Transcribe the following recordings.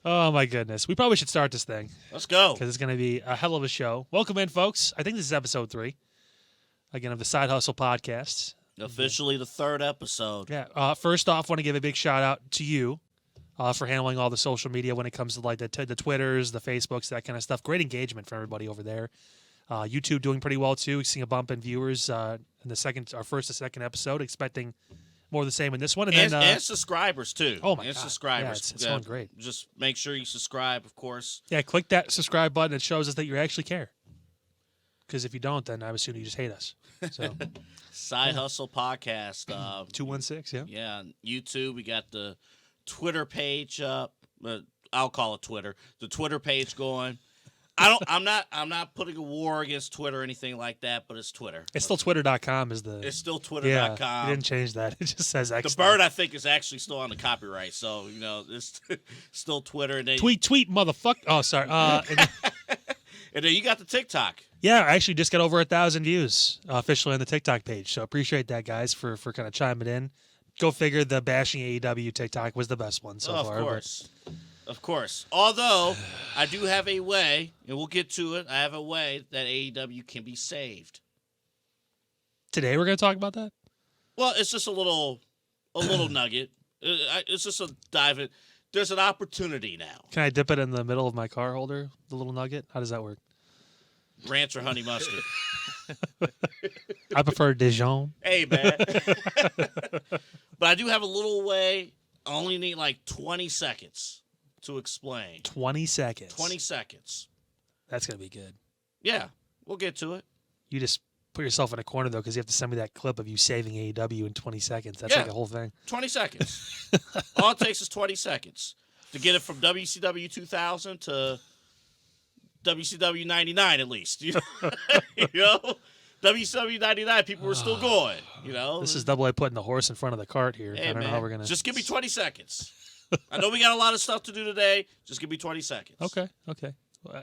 Oh, my goodness. We probably should start this thing. Let's go. Because it's going to be a hell of a show. Welcome in, folks. I think this is episode 3, again, of the Side Hustle podcast. Officially the 3rd episode. Yeah. First off, want to give a big shout out to you for handling all the social media when it comes to like the Twitters, the Facebooks, that kind of stuff. Great engagement from everybody over there. YouTube doing pretty well too. Seeing a bump in viewers in our first and second episode. Expecting more of the same in this one, and subscribers too. Oh my and God. Subscribers. Yeah, it's going great. Just make sure you subscribe, of course. Yeah, click that subscribe button. It shows us that you actually care. Because if you don't, then I assume you just hate us. So, Side Hustle Podcast. 216. Yeah. Yeah. On YouTube, we got the Twitter page up. I'll call it Twitter. The Twitter page going. I'm not putting a war against Twitter or anything like that, but it's Twitter. It's still twitter.com is the. It's still twitter.com. Yeah, you didn't change that. It just says X. The bird, I think, is actually still on the copyright, so it's still Twitter. And then, tweet, motherfucker. Oh, sorry. And then you got the TikTok. Yeah, I actually just got over 1,000 views officially on the TikTok page, so appreciate that, guys, for kind of chiming in. Go figure, the bashing AEW TikTok was the best one so far. Of course. Although, I do have a way, and we'll get to it, I have a way that AEW can be saved. Today we're going to talk about that? Well, it's just a little nugget. It's just a dive in. There's an opportunity now. Can I dip it in the middle of my car holder, the little nugget? How does that work? Ranch or honey mustard? I prefer Dijon. Hey, man. But I do have a little way. I only need like 20 seconds to explain. 20 seconds. 20 seconds. That's going to be good. Yeah, we'll get to it. You just put yourself in a corner, though, because you have to send me that clip of you saving AEW in 20 seconds. That's like a whole thing. 20 seconds. All it takes is 20 seconds to get it from WCW 2000 to WCW 99 at least. WCW 99, people were still going. This is double A putting the horse in front of the cart here. Hey, I don't know how we're going to. Just give me 20 seconds. I know we got a lot of stuff to do today. Just give me 20 seconds. Okay.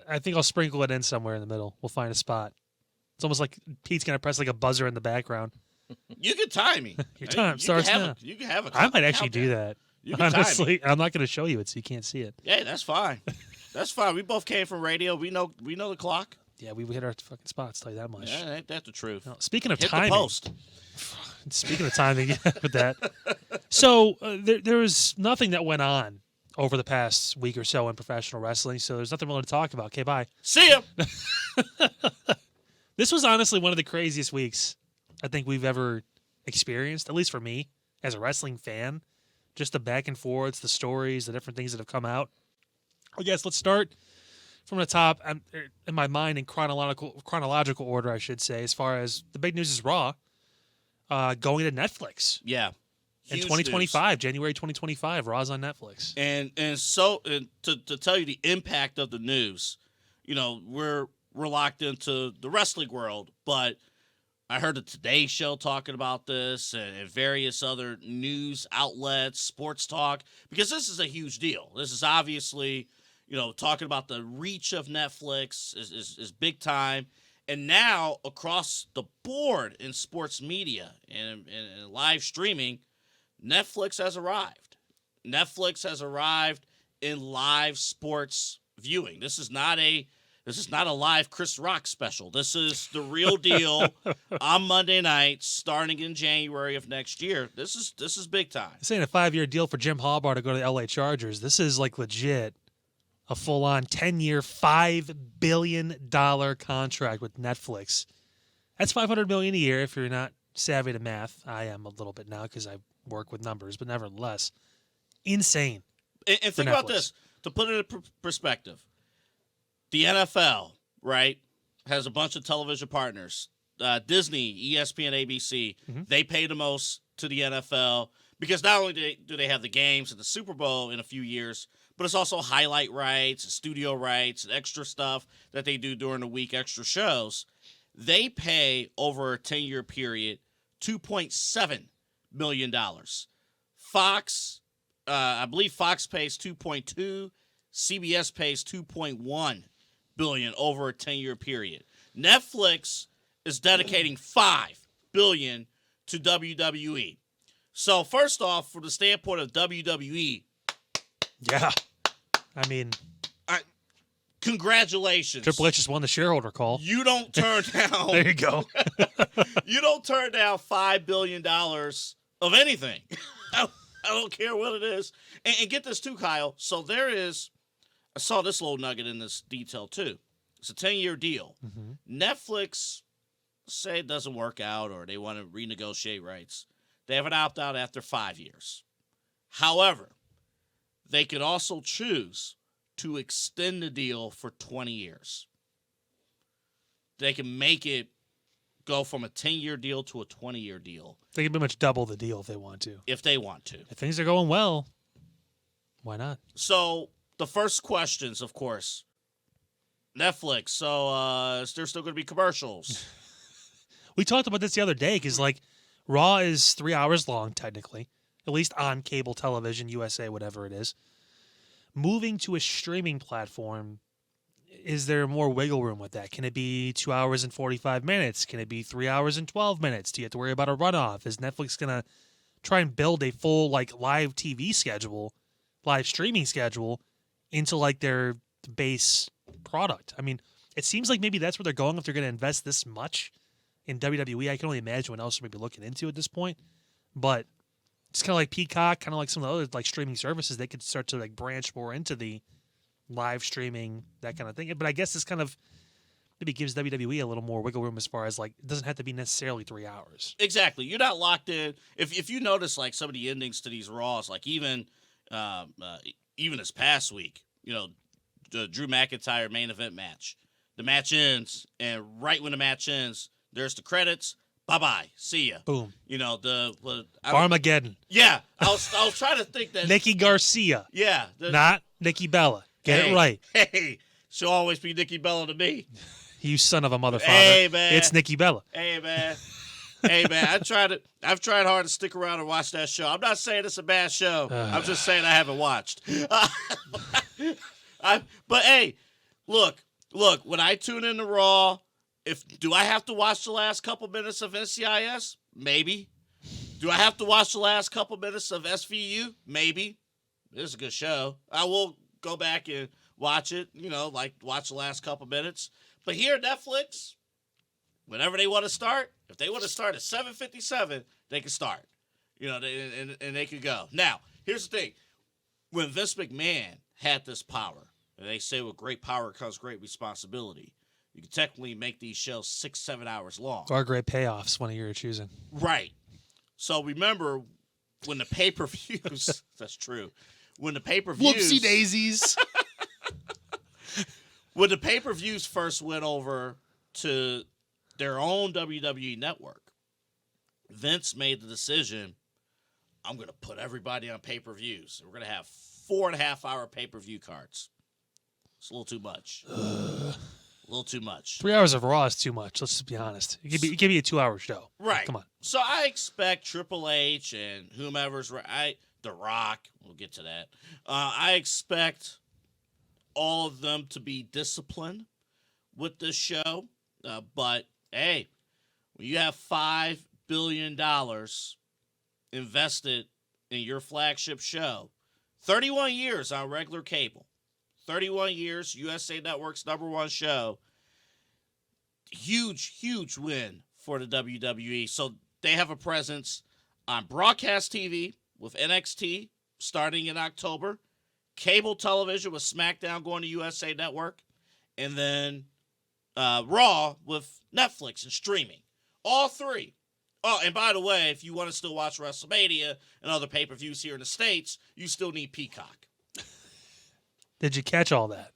I think I'll sprinkle it in somewhere in the middle. We'll find a spot. It's almost like Pete's going to press like a buzzer in the background. You can time me. Your time starts now. You can have a I might actually do that. You can honestly, I'm not going to show you it so you can't see it. Yeah, that's fine. That's fine. We both came from radio. We know the clock. Yeah, we hit our fucking spots, tell you that much. Yeah, ain't that the truth? Now, speaking of Hit timing. the post. Speaking of timing, with that. So there was nothing that went on over the past week or so in professional wrestling, so there's nothing really to talk about. Okay, bye. See ya. This was honestly one of the craziest weeks I think we've ever experienced, at least for me, as a wrestling fan. Just the back and forths, the stories, the different things that have come out. I guess let's start from the top. In my mind, in chronological order, I should say, as far as the big news is Raw going to Netflix. Yeah. In 2025, January 2025, Raw's on Netflix. And to tell you the impact of the news, we're locked into the wrestling world, but I heard the Today Show talking about this and various other news outlets, sports talk, because this is a huge deal. This is obviously, talking about the reach of Netflix is big time. And now across the board in sports media and live streaming, Netflix has arrived. Netflix has arrived in live sports viewing. This is not a live Chris Rock special. This is the real deal on Monday nights starting in January of next year. This is big time. This ain't a 5-year deal for Jim Harbaugh to go to the LA Chargers. This is like legit a full-on 10-year, $5 billion contract with Netflix. That's $500 million a year if you're not savvy to math. I am a little bit now because I work with numbers, but nevertheless, insane. And think about this, to put it in perspective. The NFL, right, has a bunch of television partners. Disney, ESPN, ABC, they pay the most to the NFL because not only do they have the games and the Super Bowl in a few years, but it's also highlight rights, and studio rights, and extra stuff that they do during the week, extra shows. They pay over a 10-year period $2.7 million. Fox, I believe Fox pays 2.2, CBS pays 2.1 billion over a 10-year period. Netflix is dedicating $5 billion to WWE. So first off, from the standpoint of WWE, yeah, I mean, congratulations. Triple H just won the shareholder call. You don't turn down. There you go. You don't turn down $5 billion of anything. I don't care what it is. And get this too, Kyle. So I saw this little nugget in this detail too. It's a 10-year deal. Mm-hmm. Netflix, say it doesn't work out or they want to renegotiate rights. They have an opt-out after 5 years. However, they could also choose to extend the deal for 20 years. They can make it go from a 10-year deal to a 20-year deal. They can pretty much double the deal if they want to. If they want to. If things are going well, why not? So, the first questions, of course. Netflix, so is there still going to be commercials? We talked about this the other day because, like, Raw is 3 hours long, technically. At least on cable television, USA, whatever it is. Moving to a streaming platform, is there more wiggle room with that? Can it be 2 hours and 45 minutes? Can it be 3 hours and 12 minutes? Do you have to worry about a runoff? Is Netflix going to try and build a full, like, live TV schedule, live streaming schedule into, like, their base product? I mean, it seems like maybe that's where they're going if they're going to invest this much in WWE. I can only imagine what else they're maybe looking into at this point. But it's kind of like Peacock, kind of like some of the other like streaming services. They could start to like branch more into the live streaming, that kind of thing. But I guess this kind of maybe gives WWE a little more wiggle room as far as like it doesn't have to be necessarily 3 hours. Exactly. You're not locked in. If you notice like some of the endings to these Raws, like even this past week, the Drew McIntyre main event match. The match ends, and right when the match ends, there's the credits. Bye-bye. See ya. Boom. I Armageddon. Yeah. I was trying to think that. Nikki Garcia. Yeah. Not Nikki Bella. Get it right. Hey, she'll always be Nikki Bella to me. You son of a motherfucker. Hey, man. It's Nikki Bella. Hey, man. Hey, man. I've tried hard to stick around and watch that show. I'm not saying it's a bad show. I'm just saying I haven't watched. But, hey, look, when I tune in to Raw, do I have to watch the last couple minutes of NCIS? Maybe. Do I have to watch the last couple minutes of SVU? Maybe. It's a good show. I will go back and watch it, watch the last couple minutes. But here at Netflix, whenever they want to start, if they want to start at 7:57, they can start. And they can go. Now, here's the thing. When Vince McMahon had this power, and they say with great power comes great responsibility, you can technically make these shows 6-7 hours long. Or great payoffs, one of your choosing. Right. So remember when the pay-per-views, that's true. When the pay-per-views. Whoopsie daisies. When the pay-per-views first went over to their own WWE network, Vince made the decision, I'm going to put everybody on pay-per-views. We're going to have 4.5-hour pay-per-view cards. It's a little too much. A little too much. 3 hours of Raw is too much. Let's just be honest. It could be a 2-hour show. Right. Come on. So I expect Triple H and whomever's The Rock. We'll get to that. I expect all of them to be disciplined with this show. But hey, when you have $5 billion invested in your flagship show, 31 years on regular cable. 31 years, USA Network's #1 show. Huge, huge win for the WWE. So they have a presence on broadcast TV with NXT starting in October, cable television with SmackDown going to USA Network, and then Raw with Netflix and streaming. All three. Oh, and by the way, if you want to still watch WrestleMania and other pay-per-views here in the States, you still need Peacock. Did you catch all that?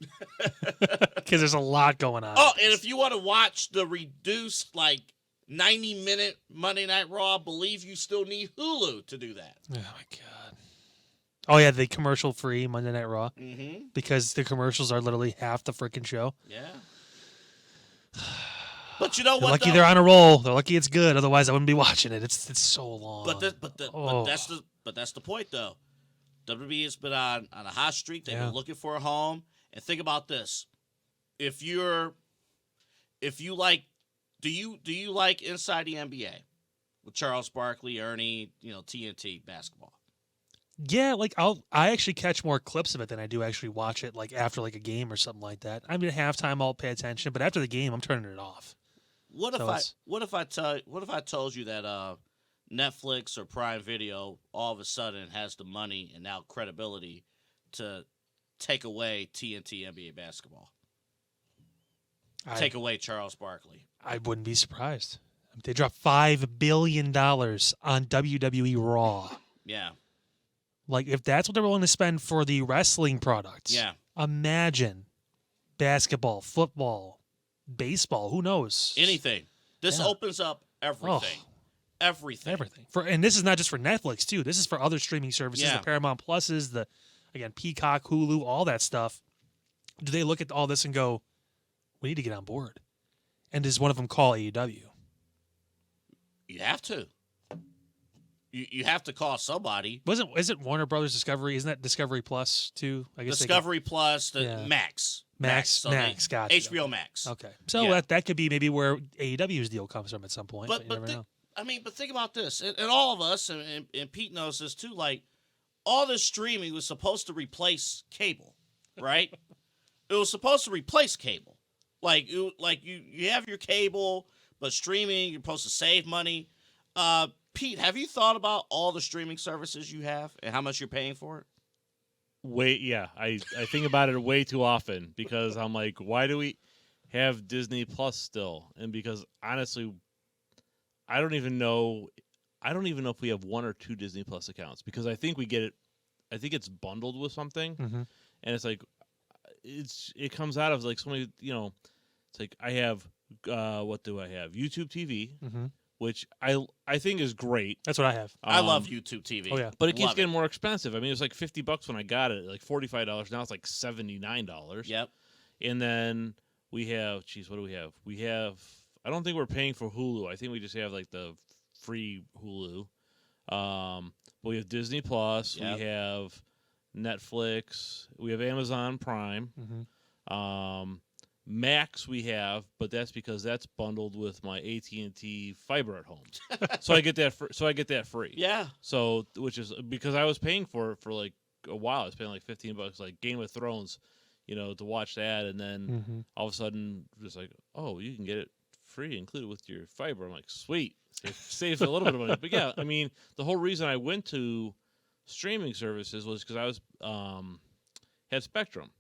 Because there's a lot going on. Oh, and if you want to watch the reduced, 90-minute Monday Night Raw, I believe you still need Hulu to do that. Oh, my God. Oh, yeah, the commercial-free Monday Night Raw. Mm-hmm. Because the commercials are literally half the freaking show. Yeah. But you know what? They're lucky they're on a roll. They're lucky it's good. Otherwise, I wouldn't be watching it. It's so long. But that's the point, though. WWE has been on a hot streak. They've been looking for a home. And think about this: do you like Inside the NBA with Charles Barkley, Ernie, TNT basketball? Yeah, like I actually catch more clips of it than I do actually watch it like after like a game or something like that. I mean, at halftime I'll pay attention, but after the game I'm turning it off. What So if I told you that Netflix or Prime Video all of a sudden has the money and now credibility to take away TNT NBA basketball, take away Charles Barkley? I wouldn't be surprised. They dropped $5 billion on WWE Raw. Yeah. Like, if that's what they're willing to spend for the wrestling products, Yeah. imagine basketball, football, baseball, who knows? Anything. This Yeah. opens up everything. Everything. Everything. And this is not just for Netflix, too. This is for other streaming services, Yeah. the Paramount Pluses, again, Peacock, Hulu, all that stuff. Do they look at all this and go, we need to get on board? And does one of them call AEW? You have to. You have to call somebody. Isn't Warner Brothers Discovery? Isn't that Discovery Plus too? I guess Discovery Plus, Yeah. Max. Max, gotcha. HBO Max. Okay, so Yeah. that could be maybe where AEW's deal comes from at some point. But you never know. But think about this, and all of us, and Pete knows this too. Like, all this streaming was supposed to replace cable, right? It was supposed to replace cable. Like you have your cable, but streaming, you're supposed to save money. Pete, have you thought about all the streaming services you have and how much you're paying for it? I think about it way too often because I'm like, why do we have Disney Plus still? And because honestly, I don't even know if we have one or two Disney Plus accounts because I think we get it. I think it's bundled with something, Mm-hmm. and it's like it comes out of like so many. It's like I have what do I have? YouTube TV, Mm-hmm. which I think is great. That's what I have. I love YouTube TV. Oh yeah, But it keeps Love getting more expensive. I mean, it was like $50 when I got it, like $45. Now it's like $79. Yep. And then we have, what do we have? We have, I don't think we're paying for Hulu. I think we just have like the free Hulu. But we have Disney Plus. Yep. We have Netflix. We have Amazon Prime. Mm-hmm. Max we have, but that's because that's bundled with my AT&T fiber at home. So I get that free. Yeah. So, which is because I was paying for it for like a while. I was paying like $15, like Game of Thrones, to watch that, and then Mm-hmm. all of a sudden, just like, oh, you can get it free included with your fiber. I'm like, sweet, saves a little bit of money. But yeah, I mean, the whole reason I went to streaming services was because I was had Spectrum,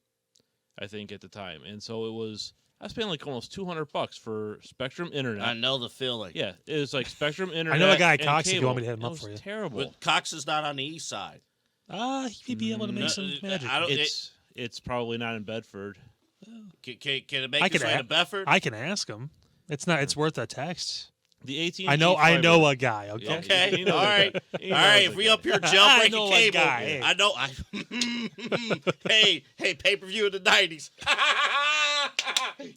I think at the time, and so I was paying like almost $200 for Spectrum Internet. I know the feeling. Yeah, it was like Spectrum Internet. I know a guy and Cox if you cable. want me to hit him It up was for you. Terrible. But Cox is not on the east side. He may be able to make some magic. I don't- It's probably not in Bedford. Can it make I its could way a- to Bedford? I can ask him. It's not. It's worth a text. The AT&T I know fiber- a guy. Okay. Yeah, Okay, he knows all a right. guy. He All knows right, a if we guy. up here I jailbreaking know a cable, guy. I know. Hey, pay-per-view in the 90s.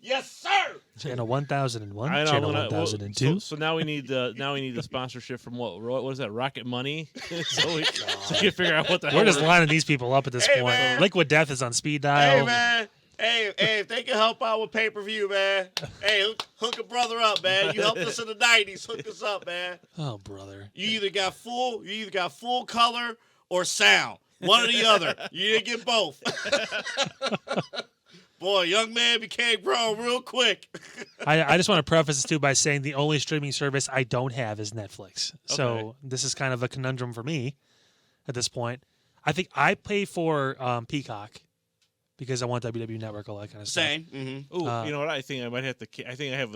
Yes, sir. Channel 1001. I know. Channel when I- 1002. So now we need the sponsorship from what is that? Rocket Money. so we can figure out what the hell We're just we're- lining these people up at this Hey, point. man. Liquid Death is on speed dial. Hey, man. Hey, if they can help out with pay-per-view, man. Hey, hook a brother up, man. You helped us in the 90s. Hook us up, man. Oh, brother. You either got full color or sound. One or the other. You didn't get both. Boy, young man became grown real quick. I just want to preface this too by saying the only streaming service I don't have is Netflix. So Okay. this is kind of a conundrum for me at this point. I think I pay for Peacock because I want WWE Network, all that kind of stuff. Same. Mm-hmm. Ooh, you know what? I think I might have to. I think I have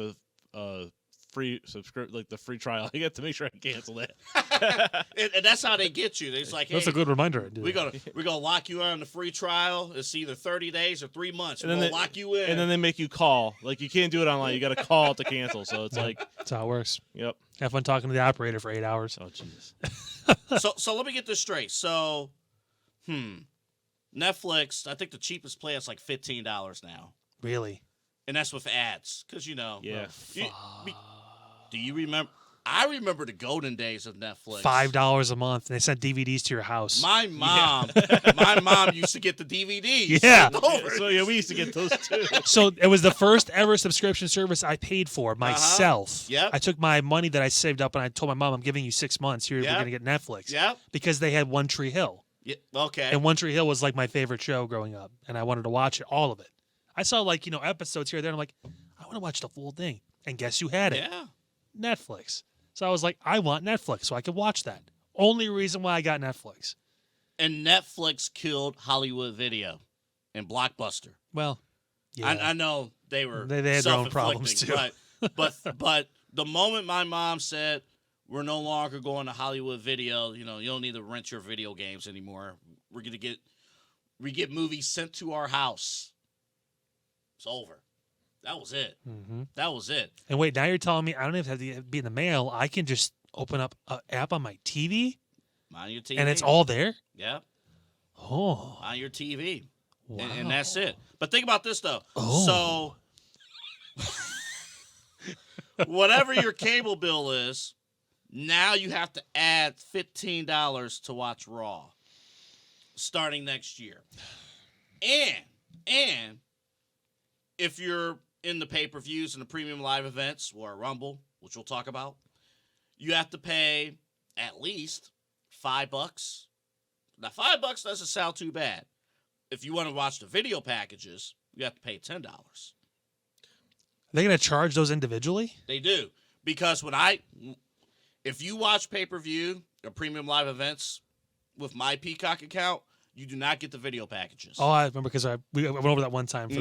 a free subscription, like the free trial. I got to make sure I cancel that. And that's how they get you. It's like, hey, That's a good reminder. we're gonna lock you on the free trial. It's either 30 days or 3 months. And We're then gonna lock you in. And then they make you call. Like you can't do it online. You got to call to cancel. So it's like, That's how it works. yep. Have fun talking to the operator for 8 hours. Oh Jesus. so let me get this straight. So, Netflix, I think the cheapest plan is like $15 now. Really? And that's with ads. Because, Yeah. Do you remember? I remember the golden days of Netflix. $5 a month, and they sent DVDs to your house. My mom used to get the DVDs. Yeah. sent over. So yeah, we used to get those too. So it was the first ever subscription service I paid for myself. Yep. I took my money that I saved up and I told my mom, I'm giving you 6 months. You're Yep. going to get Netflix. Yep. Because they had One Tree Hill. Yeah. Okay. And One Tree Hill was like my favorite show growing up, and I wanted to watch it, all of it. I saw like, episodes here and there, and I'm like, I want to watch the full thing. And guess who had it? Yeah. Netflix. So I was like, I want Netflix so I could watch that. Only reason why I got Netflix. And Netflix killed Hollywood Video and Blockbuster. Well, yeah. I know they were They had their own problems, self-inflicting, but the moment my mom said we're no longer going to Hollywood Video, you don't need to rent your video games anymore. We get movies sent to our house. It's over. That was it. Mm-hmm. That was it. And wait, now you're telling me I don't even have to be in the mail. I can just open up an app on my TV, On your TV. and it's all there? Yeah. Oh. On your TV. Wow. And that's it. But think about this, though. Oh. So, whatever your cable bill is, now you have to add $15 to watch Raw starting next year. And if you're in the pay-per-views and the premium live events or Rumble, which we'll talk about, you have to pay at least $5. Now, $5 doesn't sound too bad. If you want to watch the video packages, you have to pay $10. Are they going to charge those individually? They do. Because if you watch pay-per-view or premium live events with my Peacock account, you do not get the video packages. Oh, I remember because we went over that one time for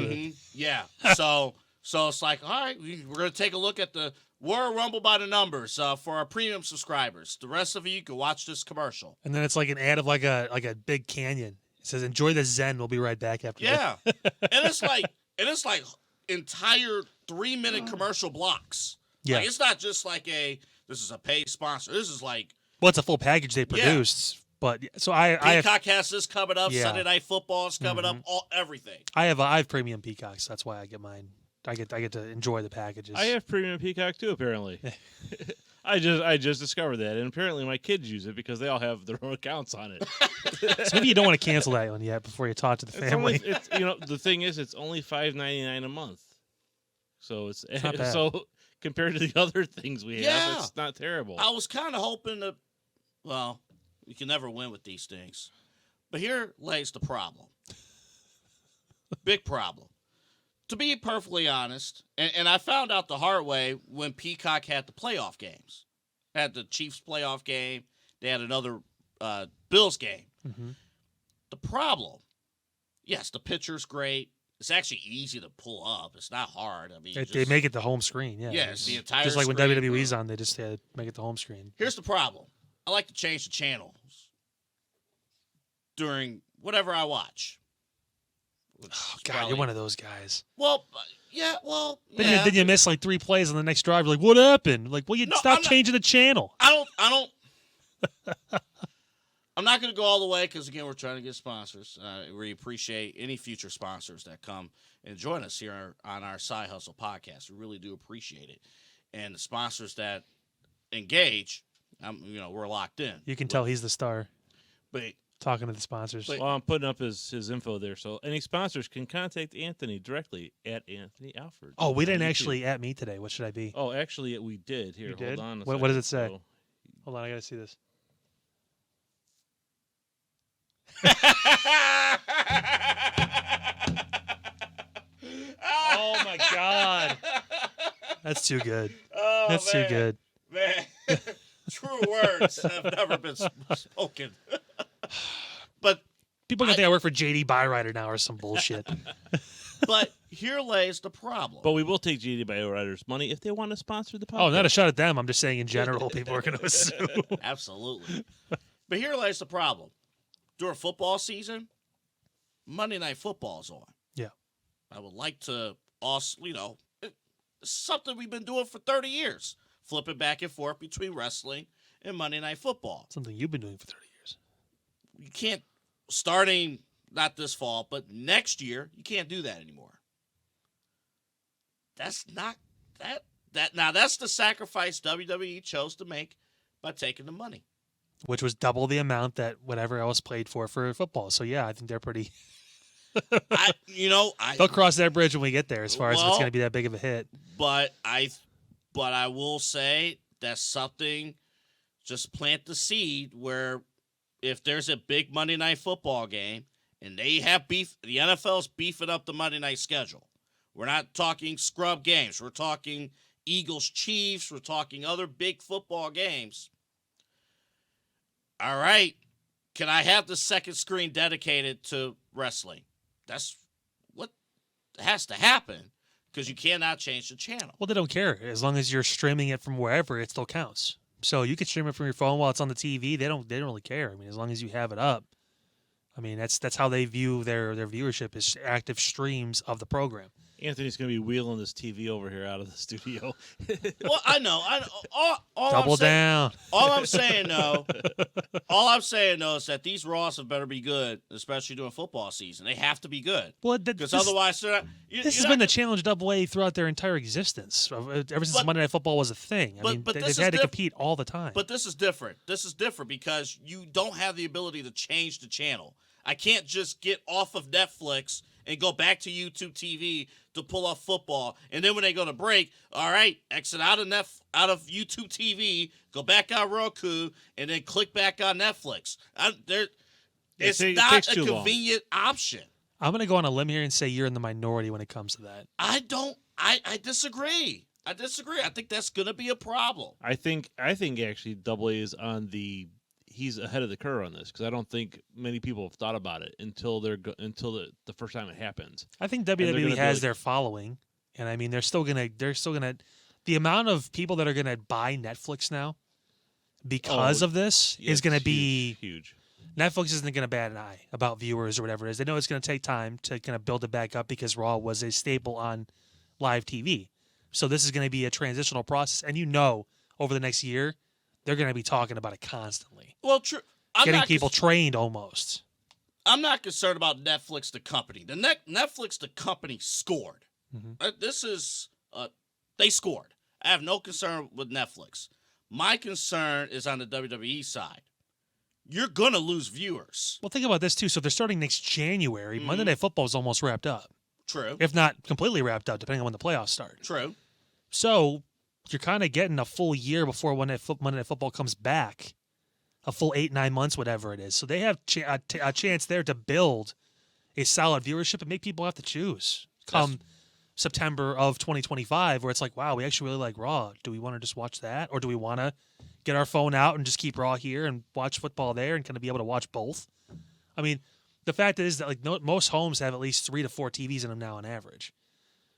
Yeah. So it's like, all right, we're going to take a look at the Royal Rumble by the numbers for our premium subscribers. The rest of you can watch this commercial. And then it's like an ad of like a big canyon. It says, "Enjoy the Zen. We'll be right back after." Yeah. and it's like entire 3-minute commercial blocks. Yeah. Like, it's not just like this is a paid sponsor. This is like, Well, it's a full package they produced. But so I Peacock has this coming up. Yeah. Sunday Night Football is coming up. Everything. I have premium Peacocks. That's why I get mine. I get to enjoy the packages. I have premium Peacock too. Apparently, I just discovered that, and apparently my kids use it because they all have their own accounts on it. So maybe you don't want to cancel that one yet before you talk to the family. The thing is, it's only $5.99 a month, so it's not bad. so compared to the other things we have, Yeah. it's not terrible. I was kind of hoping to. Well, you can never win with these things, but here lays the problem. Big problem. To be perfectly honest, and I found out the hard way when Peacock had the playoff games. They had the Chiefs playoff game. They had another Bills game. Mm-hmm. The problem, yes, the picture's great. It's actually easy to pull up. It's not hard. I mean, They make it the home screen. Yeah, Yeah, it's the entire just like when screen. WWE's on, they just make it the home screen. Here's the problem. I like to change the channels during whatever I watch. Oh, God, you're one of those guys. Well, yeah, well, Then, yeah. then you miss like 3 plays on the next drive. You're like, what happened? Like, well, you No, stop I'm not- changing the channel. I don't. I'm not going to go all the way because, again, we're trying to get sponsors. We appreciate any future sponsors that come and join us here on our Side Hustle podcast. We really do appreciate it. And the sponsors that engage, we're locked in. You can tell he's the star But talking to the sponsors. But- Well, I'm putting up his info there, so any sponsors can contact Anthony directly at Anthony Alford. Oh, we didn't on YouTube. actually at me today. What should I be? Oh, actually, we did. Here, You did? hold on. What does it say? So, Hold on, I got to see this. Oh, my God. That's too good. Oh, That's man. too good. Man, true words have never been spoken. But People are going to think I work for JD Byrider now or some bullshit. here lays the problem. but we will take GD Bioriders money if they want to sponsor the podcast. Oh, not a shot at them. I'm just saying in general, people are going to assume. Absolutely. But here lays the problem. During football season, Monday Night Football is on. Yeah. I would like to also, it's something we've been doing for 30 years, flipping back and forth between wrestling and Monday Night Football. Something you've been doing for 30 years. You can't, starting not this fall, but next year, you can't do that anymore. That's not now that's the sacrifice WWE chose to make by taking the money. Which was double the amount that whatever else played for football. So, yeah, I think they're pretty... They'll cross that bridge when we get there as far as if it's going to be that big of a hit. But I will say that's something, just plant the seed where if there's a big Monday Night Football game and they have beef, the NFL's beefing up the Monday night schedule. We're not talking scrub games. We're talking Eagles, Chiefs. We're talking other big football games. All right. Can I have the second screen dedicated to wrestling? That's what has to happen because you cannot change the channel. Well, they don't care. As long as you're streaming it from wherever, it still counts. So you can stream it from your phone while it's on the TV. They don't really care. I mean, as long as you have it up. I mean, that's how they view their viewership is active streams of the program. Anthony's going to be wheeling this TV over here out of the studio. Well, I know. All Double I'm saying, down. All I'm saying, though, is that these Raws have better be good, especially during football season. They have to be good. Well, because otherwise, this has been the challenge double-A throughout their entire existence, ever since Monday Night Football was a thing. I mean, they've had to compete all the time. But this is different. This is different because you don't have the ability to change the channel. I can't just get off of Netflix and go back to YouTube TV to pull off football. And then when they go to break, all right, exit out of YouTube TV, go back on Roku, and then click back on Netflix. It's not a convenient option. I'm going to go on a limb here and say you're in the minority when it comes to that. I disagree. I think that's going to be a problem. I think actually Double A is he's ahead of the curve on this because I don't think many people have thought about it until the first time it happens. I think WWE has their following, and I mean they're still gonna the amount of people that are gonna buy Netflix now because of this is gonna be huge. Netflix isn't gonna bat an eye about viewers or whatever it is. They know it's gonna take time to kind of build it back up because Raw was a staple on live TV. So this is gonna be a transitional process, and over the next year they're gonna be talking about it constantly. Well, true. Getting people trained almost. I'm not concerned about Netflix, the company. Netflix, the company, scored. Mm-hmm. They scored. I have no concern with Netflix. My concern is on the WWE side. You're going to lose viewers. Well, think about this, too. So if they're starting next January, Monday Night Football is almost wrapped up. True. If not completely wrapped up, depending on when the playoffs start. True. So you're kind of getting a full year before Monday Night Football comes back. A full 8-9 months, whatever it is. So they have a chance there to build a solid viewership and make people have to choose come September of 2025, where it's like, wow, we actually really like Raw. Do we want to just watch that? Or do we want to get our phone out and just keep Raw here and watch football there and kind of be able to watch both? I mean, the fact is that most homes have at least 3 to 4 TVs in them now on average.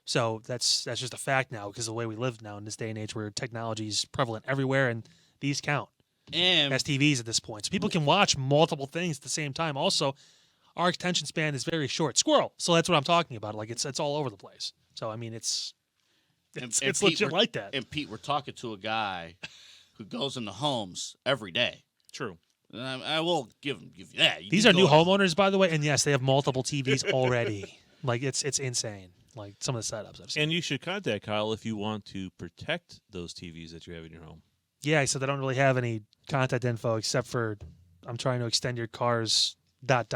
So that's just a fact now because of the way we live now in this day and age where technology is prevalent everywhere and these count. As TVs at this point. So people can watch multiple things at the same time. Also, our attention span is very short. Squirrel. So that's what I'm talking about. Like it's all over the place. So I mean it's legit like that. And Pete, we're talking to a guy who goes into homes every day. True. And I will give you that. These are new homeowners, by the way, and yes, they have multiple TVs already. Like it's insane. Like some of the setups I've seen. And you should contact Kyle if you want to protect those TVs that you have in your home. Yeah, so they don't really have any contact info except for I'm trying to extend your car's ... Bruh.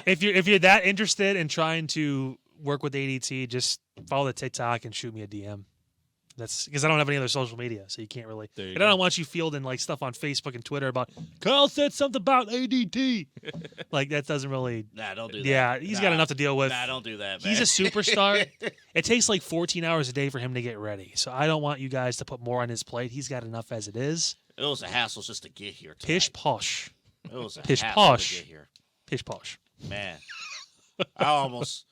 If you're that interested in trying to work with ADT, just follow the TikTok and shoot me a DM. That's because I don't have any other social media, so you can't really. I don't want you fielding like stuff on Facebook and Twitter about Kyle said something about ADT. Like that doesn't really. Nah, don't do that. Yeah, he's got enough to deal with. Nah, don't do that, man. He's a superstar. It takes like 14 hours a day for him to get ready, so I don't want you guys to put more on his plate. He's got enough as it is. It was a hassle just to get here tonight. Pish posh. It was a Pish hassle posh. to get here. Pish posh. Man, I almost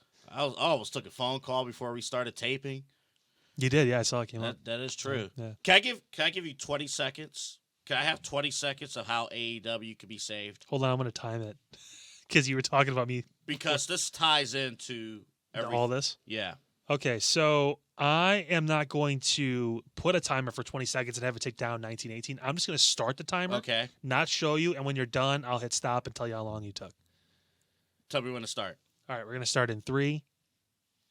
took a phone call before we started taping. You did, yeah. I saw it came up. That is true. Yeah. Can I give you 20 seconds? Can I have 20 seconds of how AEW could be saved? Hold on, I'm going to time it because you were talking about me. Because this ties into all this. Yeah. Okay, so I am not going to put a timer for 20 seconds and have it tick down 1918. I'm just going to start the timer. Okay. Not show you, and when you're done, I'll hit stop and tell you how long you took. Tell me when to start. All right, we're going to start in 3,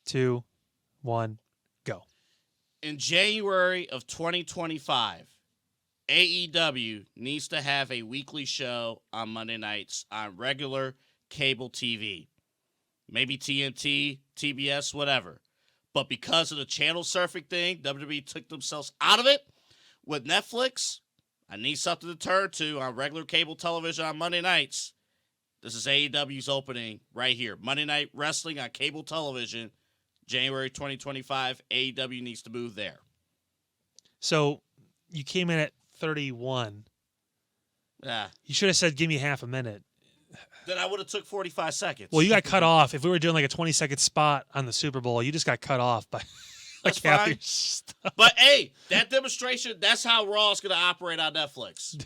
2, 1, go. In January of 2025, AEW needs to have a weekly show on Monday nights on regular cable TV. Maybe TNT, TBS, whatever. But because of the channel surfing thing, WWE took themselves out of it. with Netflix, I need something to turn to on regular cable television on Monday nights. This is AEW's opening right here. Monday Night Wrestling on cable television, January 2025. AEW needs to move there. So you came in at 31. Yeah. You should have said, give me half a minute. Then I would have took 45 seconds. Well, you got cut off. If we were doing like a 20-second spot on the Super Bowl, you just got cut off by That's half fine. your stuff. But, hey, that demonstration, that's how Raw is going to operate on Netflix.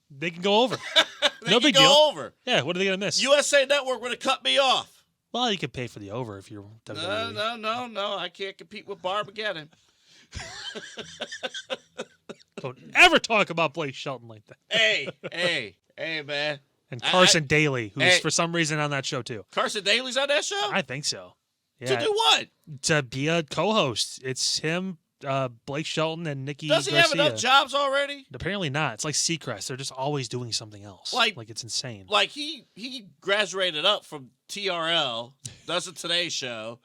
They can go over. They No can big go deal. over. Yeah, what are they going to miss? USA Network would have cut me off. Well, you could pay for the over if you're WWE. No. I can't compete with Barbageddon. Don't ever talk about Blake Shelton like that. Hey, man. And Carson Daly, who's hey. for some reason on that show too. Carson Daly's on that show? I think so. To Yeah, do what? to be a co-host. It's him, Blake Shelton, and Nikki Does he Garcia. have enough jobs already? Apparently not. It's like Seacrest. They're just always doing something else. Like it's insane. Like, he graduated up from TRL, does a Today Show.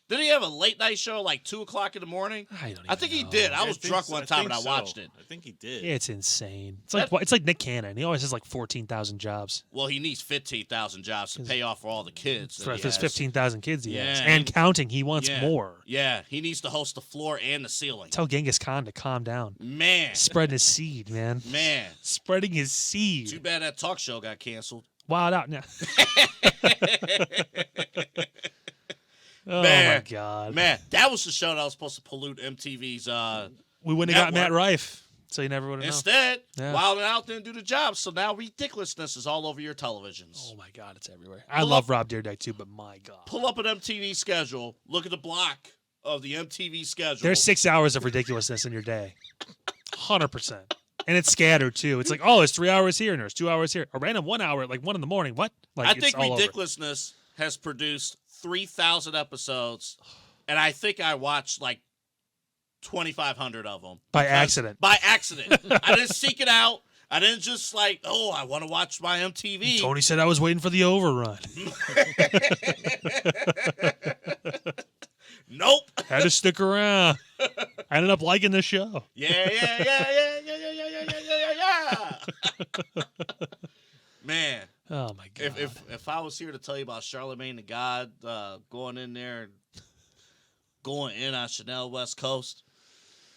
Did he have a late night show like 2 o'clock in the morning? I think he know. did. I was drunk one time and I so. watched it. I think he did. It's insane. It's like Nick Cannon. He always has like 14,000 jobs. Well, he needs 15,000 jobs to pay off for all the kids. For that he his has. 15,000 kids he has. Yeah, And counting. He wants yeah. more. Yeah, he needs to host the floor and the ceiling. Tell Genghis Khan to calm down. Man. Spreading his seed, man. Man. Spreading his seed. Too bad that talk show got canceled. Wild out now. Oh, Man. my God. Man, that was the show that was supposed to pollute MTV's We wouldn't have got Matt network. Rife, so you never would have known. Instead, Yeah. Wild and Out didn't do the job, so now ridiculousness is all over your televisions. Oh, my God. It's everywhere. I Pull love up- Rob Dyrdek, too, but my God. Pull up an MTV schedule. Look at the block of the MTV schedule. There's 6 hours of ridiculousness in your day. 100%. And it's scattered, too. It's like, oh, there's 3 hours here and there's 2 hours here. A random 1 hour at like 1 in the morning. What? Like, I it's think all over. ridiculousness has produced 3,000 episodes, and I think I watched like 2,500 of them. By accident. By accident. I didn't seek it out. I didn't just like, oh, I want to watch my MTV. Tony said I was waiting for the overrun. Nope. Had to stick around. I ended up liking the show. Yeah. Man, Oh, my God. if I was here to tell you about Charlemagne the God going in there and going in on Chanel West Coast,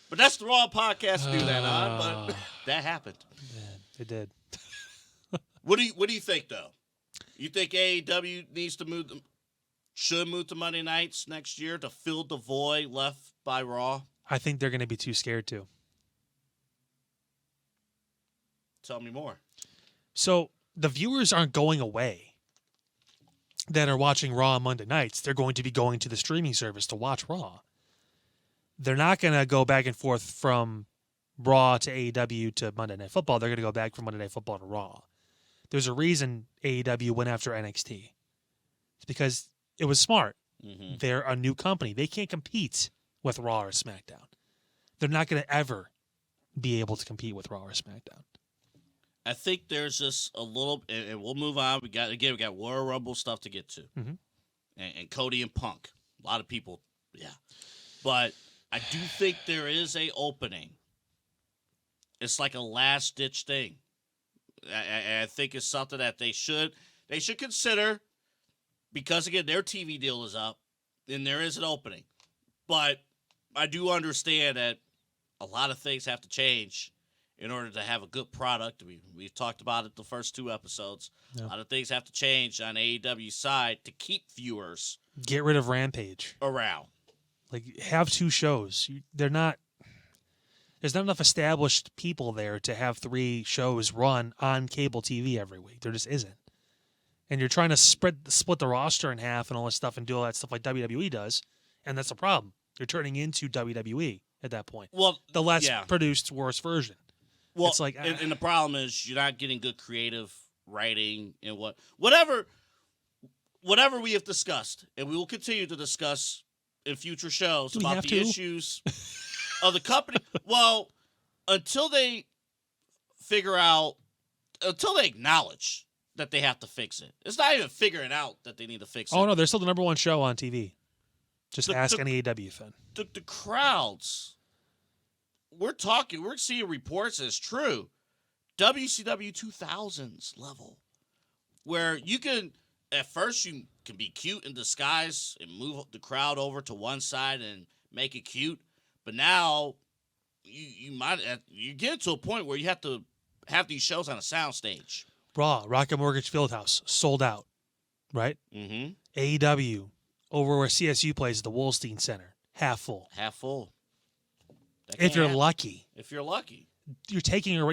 but that's the wrong podcast to do that on. But that happened. Man, it did. What do you think though? You think AEW needs to should move to Monday nights next year to fill the void left by Raw? I think they're going to be too scared to. Tell me more. So the viewers aren't going away that are watching Raw on Monday nights. They're going to be going to the streaming service to watch Raw. They're not going to go back and forth from Raw to AEW to Monday Night Football. They're going to go back from Monday Night Football to Raw. There's a reason AEW went after NXT. It's because it was smart. Mm-hmm. They're a new company. They can't compete with Raw or SmackDown. They're not going to ever be able to compete with Raw or SmackDown. I think there's just a little, and we'll move on. We got Royal Rumble stuff to get to, Mhm. and Cody and Punk. A lot of people, yeah, but I do think there is a opening. It's like a last ditch thing. I think it's something that they should consider, because again their TV deal is up, and there is an opening. But I do understand that a lot of things have to change in order to have a good product. We've talked about it the first 2 episodes. Yeah. A lot of things have to change on AEW's side to keep viewers Get rid of Rampage. around. Like, have 2 shows. There's not enough established people there to have 3 shows run on cable TV every week. There just isn't. And you're trying to split the roster in half and all this stuff and do all that stuff like WWE does, and that's the problem. You're turning into WWE at that point. Well, The less yeah. produced, worse version. Well, It's like, and the problem is you're not getting good creative writing and whatever we have discussed, and we will continue to discuss in future shows Do we about have the to? issues of the company. Well, until they acknowledge that they have to fix it. It's not even figuring out that they need to fix it. Oh, no, they're still the number 1 show on TV. Just The- ask the- any AEW fan. The crowds we're seeing reports as true. WCW 2000s level, where you can, at first you can be cute in disguise and move the crowd over to one side and make it cute, but now you get to a point where you have to have these shows on a soundstage. Raw, Rocket Mortgage Fieldhouse, sold out, right? Mm-hmm. AEW, over where CSU plays, the Wolstein Center, half full. Half full. If you're lucky. If you're lucky. You're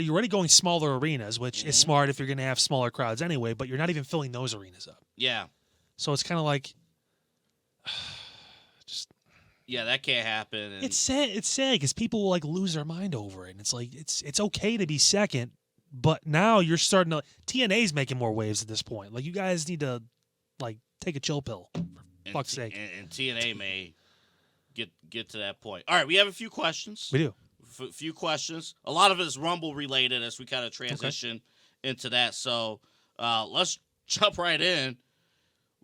already going smaller arenas, which is smart if you're going to have smaller crowds anyway, but you're not even filling those arenas up. Yeah. So it's kind of like, yeah, that can't happen. And it's sad because people will like lose their mind over it. And it's like, it's okay to be second, but now you're starting to, TNA's making more waves at this point. Like, you guys need to like take a chill pill, for fuck's sake. And TNA may get to that point. All right, we have a few questions. We do. A few questions. A lot of it is Rumble related as we kind of transition into that. So let's jump right in.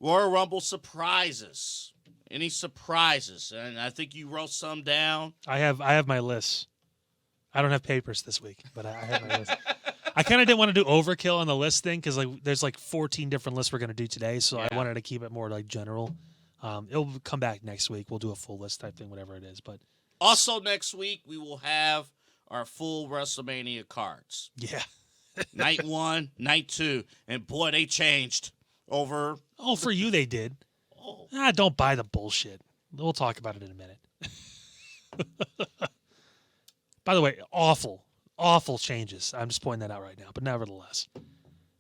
Royal Rumble surprises. Any surprises? And I think you wrote some down. I have my list. I don't have papers this week, but I have my list. I kind of didn't want to do overkill on the list thing because like there's like 14 different lists we're going to do today, so I wanted to keep it more like general. It'll come back next week. We'll do a full list type thing, whatever it is. But also next week we will have our full WrestleMania cards. Yeah. Night 1, night 2, and boy, they changed over. Oh, for you they did. Oh. Don't buy the bullshit. We'll talk about it in a minute. By the way, awful changes. I'm just pointing that out right now, but nevertheless.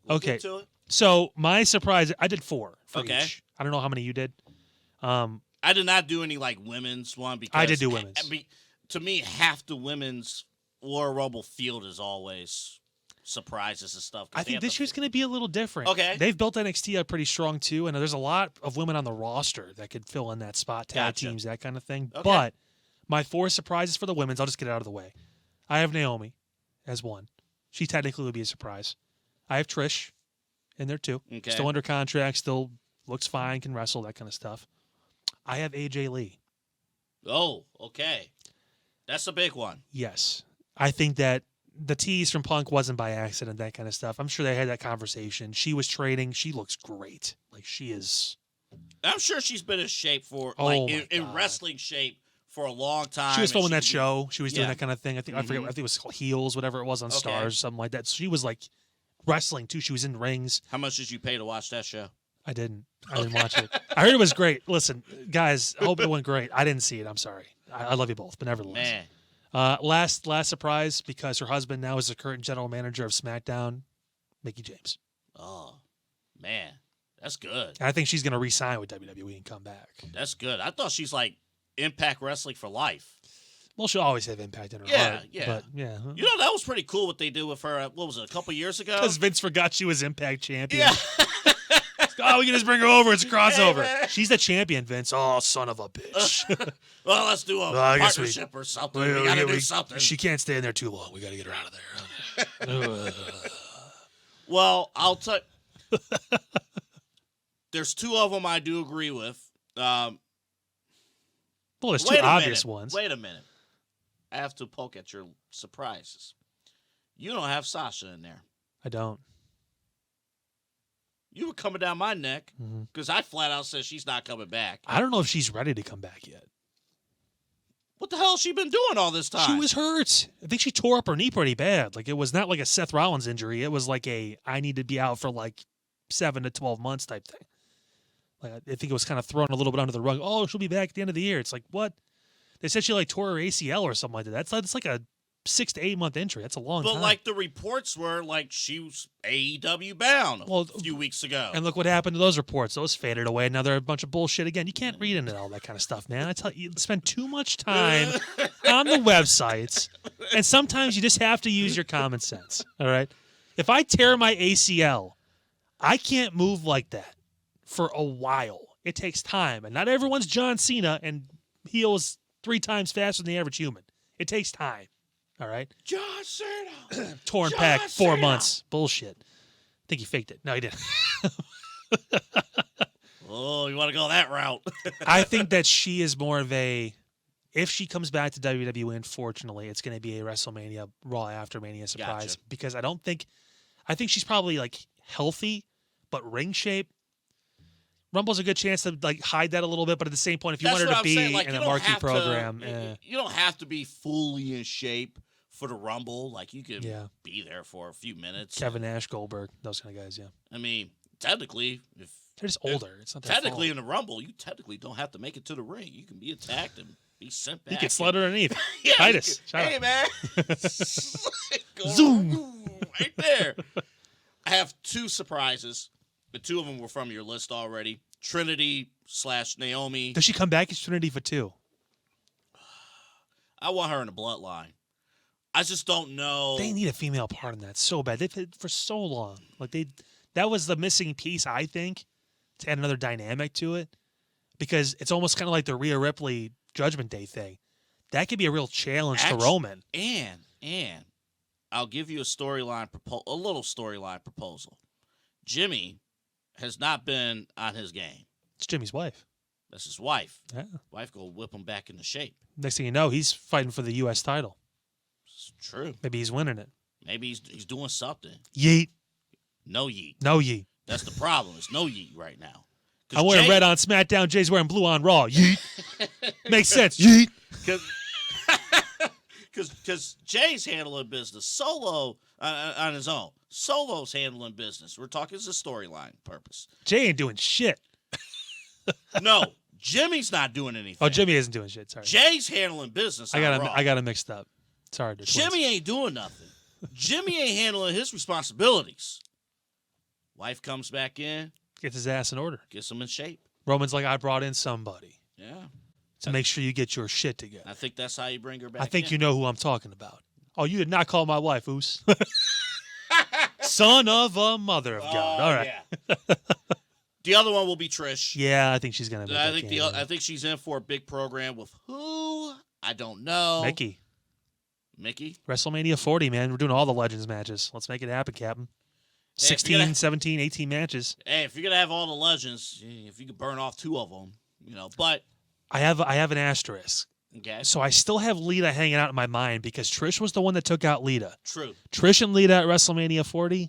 We'll Okay. get to it. So my surprise, I did 4 for Okay. each. I don't know how many you did. I did not do any like women's one because I did do women's. To me, half the women's Royal Rumble field is always surprises and stuff. I think this year's going to be a little different. Okay. They've built NXT up pretty strong too, and there's a lot of women on the roster that could fill in that spot, tag Gotcha. teams, that kind of thing. Okay. But my 4 surprises for the women's, I'll just get it out of the way. I have Naomi as one. She technically would be a surprise. I have Trish in there too. Okay. Still under contract, still looks fine, can wrestle, that kind of stuff. I have AJ Lee. Oh, okay. That's a big one. Yes. I think that the tease from Punk wasn't by accident, that kind of stuff. I'm sure they had that conversation. She was training. She looks great. Like, she is. I'm sure she's been in shape for, in wrestling shape for a long time. She was filming that show. She was doing Yeah. that kind of thing. I think I forget. I think it was called Heels, whatever it was on Okay. Stars, or something like that. So she was like wrestling too. She was in rings. How much did you pay to watch that show? I didn't watch it. I heard it was great. Listen, guys, I hope it went great. I didn't see it. I'm sorry. I love you both, but nevertheless. Man. Last surprise, because her husband now is the current general manager of SmackDown, Mickie James. Oh, man. That's good. And I think she's going to re-sign with WWE and come back. That's good. I thought she's like Impact Wrestling for life. Well, she'll always have Impact in her Yeah, heart. yeah. But, yeah. You know, that was pretty cool what they did with her, what was it, a couple years ago? Because Vince forgot she was Impact champion. Yeah. Oh, we can just bring her over. It's a crossover. man. She's the champion, Vince. Oh, son of a bitch. Well, let's do a I guess partnership or something. We got to do something. She can't stay in there too long. We got to get her out of there. Well, I'll tell you. There's 2 of them I do agree with. Well, there's 2 Wait a obvious minute. ones. Wait a minute. I have to poke at your surprises. You don't have Sasha in there. I don't. You were coming down my neck Mm-hmm. because I flat out said she's not coming back. I don't know if she's ready to come back yet. What the hell has she been doing all this time? She was hurt. I think she tore up her knee pretty bad. Like, it was not like a Seth Rollins injury. It was like I need to be out for like 7 to 12 months type thing. Like, I think it was kind of thrown a little bit under the rug. Oh, she'll be back at the end of the year. It's like, what? They said she like tore her ACL or something like that. That's like a 6 to 8 month injury. That's a long time. But like the reports were like she was AEW bound a few weeks ago. And look what happened to those reports. Those faded away. Now they're a bunch of bullshit again. You can't read into all that kind of stuff, man. I tell you spend too much time on the websites, and sometimes you just have to use your common sense. All right? If I tear my ACL, I can't move like that for a while. It takes time, and not everyone's John Cena and heals 3 times faster than the average human. It takes time. All right? John Cena. Torn John pack, 4 Cena. months. Bullshit. I think he faked it. No, he didn't. Oh, you want to go that route? I think that she is more of a if she comes back to WWE, unfortunately, it's going to be a WrestleMania Raw after Mania surprise Gotcha. because I think she's probably like healthy, but ring shape. Rumble's a good chance to like hide that a little bit, but at the same point, if you That's want her what to I'm saying. be Like, in you a don't marquee have program, you don't have to be fully in shape for the Rumble. Like, you can Yeah. be there for a few minutes. Kevin Nash, Goldberg, those kind of guys, yeah. I mean, technically, if They're just older. It's not their technically fault. in the Rumble, you technically don't have to make it to the ring. You can be attacked and be sent back. You can slide underneath. Yeah, Titus, you shout can- hey out. man, Go Zoom. right there. I have 2 surprises. The 2 of them were from your list already. Trinity/Naomi. Does she come back as Trinity for 2? I want her in the bloodline. I just don't know. They need a female part in that so bad. They've had it for so long. That was the missing piece, I think, to add another dynamic to it. Because it's almost kind of like the Rhea Ripley Judgment Day thing. That could be a real challenge to Roman. And I'll give you a little storyline proposal. Jimmy has not been on his game. It's Jimmy's wife. That's his wife. Yeah. Wife go whip him back into shape. Next thing you know, he's fighting for the U.S. title. It's true. Maybe he's winning it. Maybe he's doing something. Yeet. No yeet. No yeet. That's the problem. It's no yeet right now. I'm wearing red on SmackDown. Jay's wearing blue on Raw. Yeet. Makes sense. Yeet. Because Jay's handling business solo on his own. Solo's handling business. We're talking as a storyline purpose. Jay ain't doing shit. No, Jimmy's not doing anything. Oh, Jimmy isn't doing shit. Sorry. Jay's handling business. I on Raw. got it mixed up. Sorry. they're twins. Jimmy ain't doing nothing. Jimmy ain't handling his responsibilities. Wife comes back in, Gets his ass in order. gets him in shape. Roman's like, I brought in somebody Yeah. to make sure you get your shit together. I think that's how you bring her back I think in. you know who I'm talking about. Oh, you did not call my wife, Oos. Son of a mother of God. All right. Yeah. The other one will be Trish. Yeah, I think she's gonna. Make I that think cameo. I think she's in for a big program with who? I don't know. Mickey. Mickey? WrestleMania 40, man. We're doing all the Legends matches. Let's make it happen, Captain. Hey, 16, 17, 18 matches. Hey, if you're gonna have all the legends, if you could burn off 2 of them, But I have an asterisk. okay, So I still have Lita hanging out in my mind because Trish was the one that took out Lita. true. Trish and Lita at WrestleMania 40.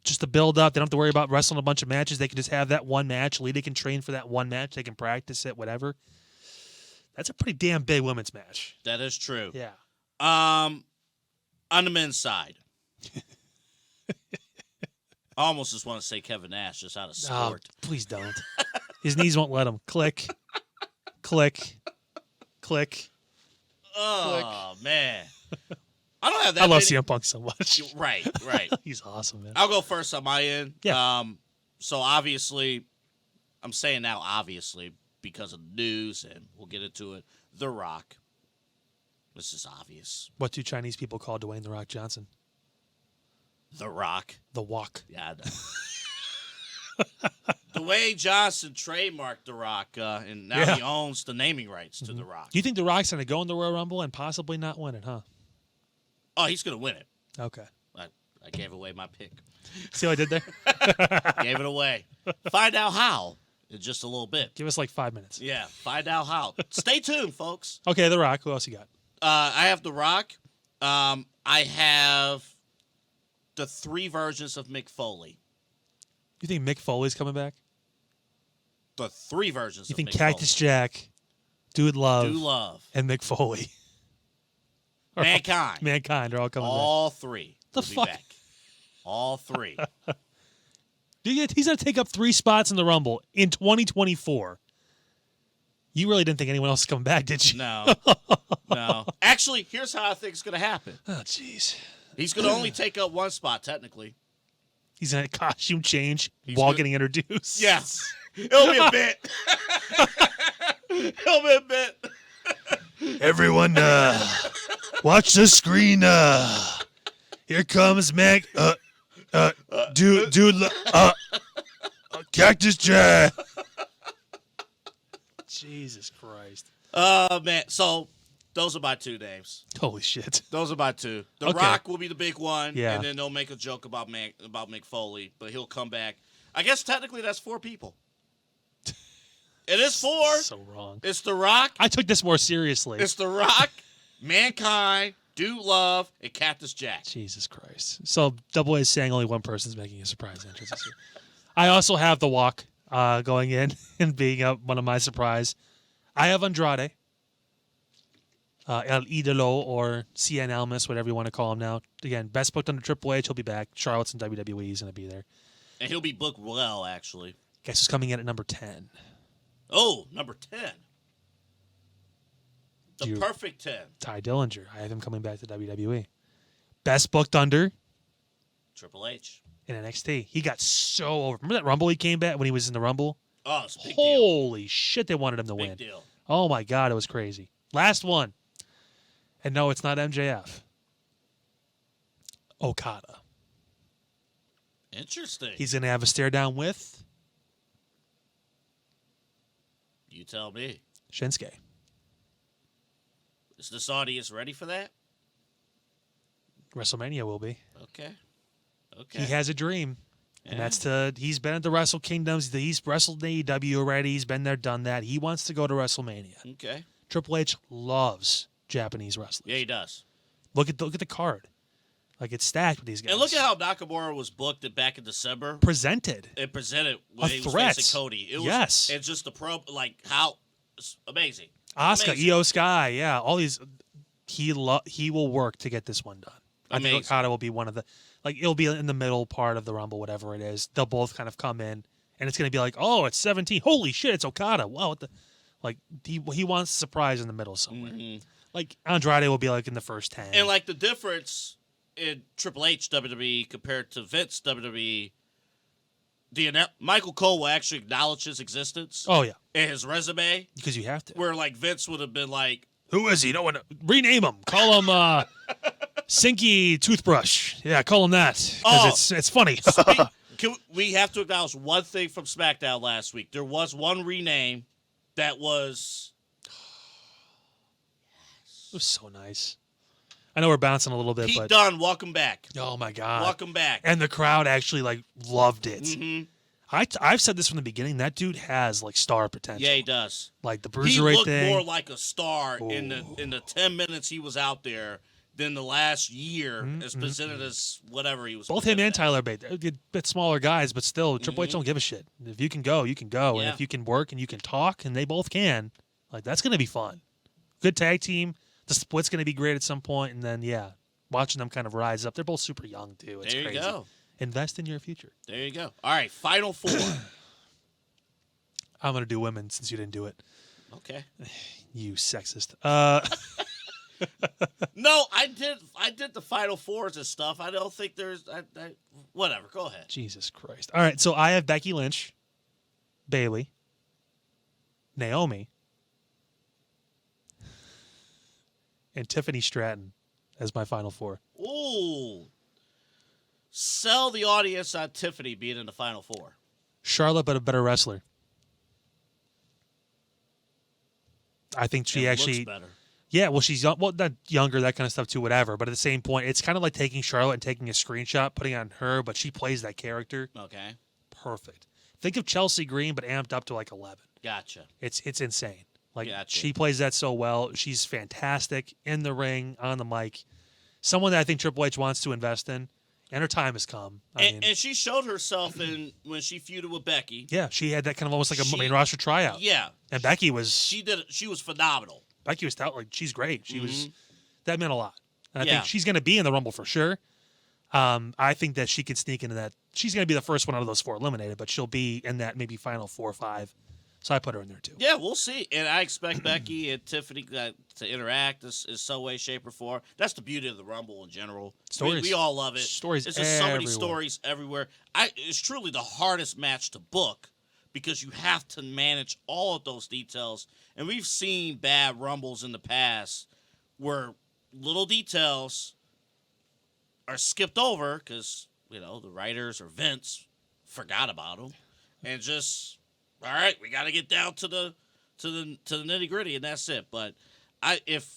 Just to build up. They don't have to worry about wrestling a bunch of matches. They can just have that one match. Lita can train for that one match. They can practice it, whatever. That's a pretty damn big women's match. That is true. Yeah. On the men's side, I almost just want to say Kevin Nash just out of Oh, sport. please don't. His knees won't let him. Click. Click. Click. Oh man, I don't have that. I love many- CM Punk so much. Right. He's awesome, man. I'll go first on my end. Yeah. So obviously, I'm saying now obviously because of the news, and we'll get into it. The Rock. This is obvious. What do Chinese people call Dwayne The Rock Johnson? The Rock. The Walk. Yeah, I know. Dwayne Johnson trademarked The Rock, and now Yeah. he owns the naming rights to The Rock. Do you think The Rock's going to go in the Royal Rumble and possibly not win it, huh? Oh, he's going to win it. Okay. I gave away my pick. See what I did there? Gave it away. Find out how in just a little bit. Give us like 5 minutes. Yeah, find out how. Stay tuned, folks. Okay, The Rock. Who else you got? I have The Rock. I have the 3 versions of Mick Foley. You think Mick Foley's coming back? The 3 versions You of think Mick Cactus Jack, Dude Love, Foley. Do Love. and Mick Foley? Mankind. Mankind are all coming All 3. The will be fuck? back. All 3. back. He's going to take up 3 spots in the Rumble in 2024. You really didn't think anyone else was coming back, did you? No. No. Actually, here's how I think it's going to happen. Oh, jeez. He's going to only take up 1 spot, technically. He's going to costume change He's while gonna- getting introduced. Yes. It'll be a bit. It'll be a bit. Everyone, watch the screen. Here comes Mac. Cactus Jack. Jesus Christ. Oh, man. So, those are my 2 names. Holy shit. Those are my 2. The Okay. Rock will be the big one, Yeah. and then they'll make a joke about Mick Foley, but he'll come back. I guess technically that's 4 people. It is 4. So wrong. It's The Rock. I took this more seriously. It's The Rock, Mankind, Dude Love, and Cactus Jack. Jesus Christ. So Double A is saying only one person's making a surprise entrance this year. I also have The Walk going in and being one of my surprise. I have Andrade. El Idolo or Cien Almas, whatever you want to call him now. Again, best booked under Triple H. He'll be back. Charlotte's in WWE. He's going to be there. And he'll be booked well, actually. Guess who's coming in at number 10? Oh, number 10. The perfect 10. Ty Dillinger. I have him coming back to WWE. Best booked under Triple H. in NXT. He got so over. Remember that Rumble he came back when he was in the Rumble? Oh, it's a big Holy shit, they wanted him to deal. win. Big deal. Oh my God, it was crazy. Last one. And no, it's not MJF. Okada. Interesting. He's going to have a stare down with You tell me. Shinsuke. Is this audience ready for that? WrestleMania will be. Okay. He has a dream. And Yeah. that's he's been at the Wrestle Kingdoms. He's wrestled in AEW already. He's been there, done that. He wants to go to WrestleMania. Okay. Triple H loves Japanese wrestlers. Yeah, he does. Look at the card. Like, it's stacked with these guys. And look at how Nakamura was booked back in December. Presented. It presented when he was threat. facing Cody. It was, Yes. It's just the how it's amazing. Asuka, Amazing. Io Sky, yeah, all these. He will work to get this one done. I Amazing. think Okada will be one of the, it'll be in the middle part of the Rumble, whatever it is. They'll both kind of come in, and it's going to be like, oh, it's 17. Holy shit, it's Okada. Wow, what the, he wants a surprise in the middle somewhere. Mhm. Like Andrade will be in the first 10. And the difference in Triple H WWE compared to Vince WWE, Michael Cole will actually acknowledge his existence oh yeah, and his resume, because you have to. where Vince would have been like, Who is he? No one. Rename him. Call him Sinky Toothbrush. Yeah, call him that because it's funny. we have to acknowledge one thing from SmackDown last week. There was one rename that was It was so nice. I know we're bouncing a little bit, Pete but Dunne. Welcome back. oh my God, Welcome back. and the crowd actually loved it. Mhm. I've said this from the beginning. That dude has star potential. Yeah, he does. Like the He bruiserweight looked thing. more like a star in Ooh. the 10 minutes he was out there than the last year as presented as whatever he was. Both him presented and as. Tyler Bate, they're a bit smaller guys, but still, Triple H don't give a shit. If you can go, you can go, and Yeah. if you can work and you can talk, and they both can, that's gonna be fun. Good tag team. The split's gonna be great at some point, and then watching them kind of rise up. They're both super young too. It's There you crazy. go. Invest in your future. There you go. All right, final four. I'm gonna do women since you didn't do it. Okay. You sexist. No, I did the final fours and stuff. I don't think there's whatever. Go ahead. Jesus Christ. All right, so I have Becky Lynch, Bailey, Naomi, and Tiffany Stratton as my final four. Ooh. Sell the audience on Tiffany being in the final four. Charlotte, but a better wrestler. I think she It actually, looks better. yeah. Well, she's young, not younger, that kind of stuff too. Whatever. But at the same point, it's kind of like taking Charlotte and taking a screenshot, putting it on her, but she plays that character Okay. perfect. Think of Chelsea Green, but amped up to 11. Gotcha. It's insane. Gotcha. She plays that so well. She's fantastic in the ring, on the mic. Someone that I think Triple H wants to invest in, and her time has come. And she showed herself when she feuded with Becky. Yeah, she had that kind of almost like a She- main roster tryout. Yeah. And Becky was She was phenomenal. Becky was out, she's great. She was Mhm. that meant a lot. And I Yeah. think she's going to be in the Rumble for sure. I think that she can sneak into that. She's going to be the first one out of those four eliminated, but she'll be in that maybe final 4 or 5. So I put her in there too. Yeah, we'll see. And I expect Becky and Tiffany to interact in some way, shape, or form. That's the beauty of the Rumble in general. Stories. We all love it. Stories It's just so many everywhere. stories everywhere. It's truly the hardest match to book because you have to manage all of those details. And we've seen bad Rumbles in the past where little details are skipped over because, the writers or Vince forgot about them. And just, all right, we got to get down to the nitty gritty, and that's it. But if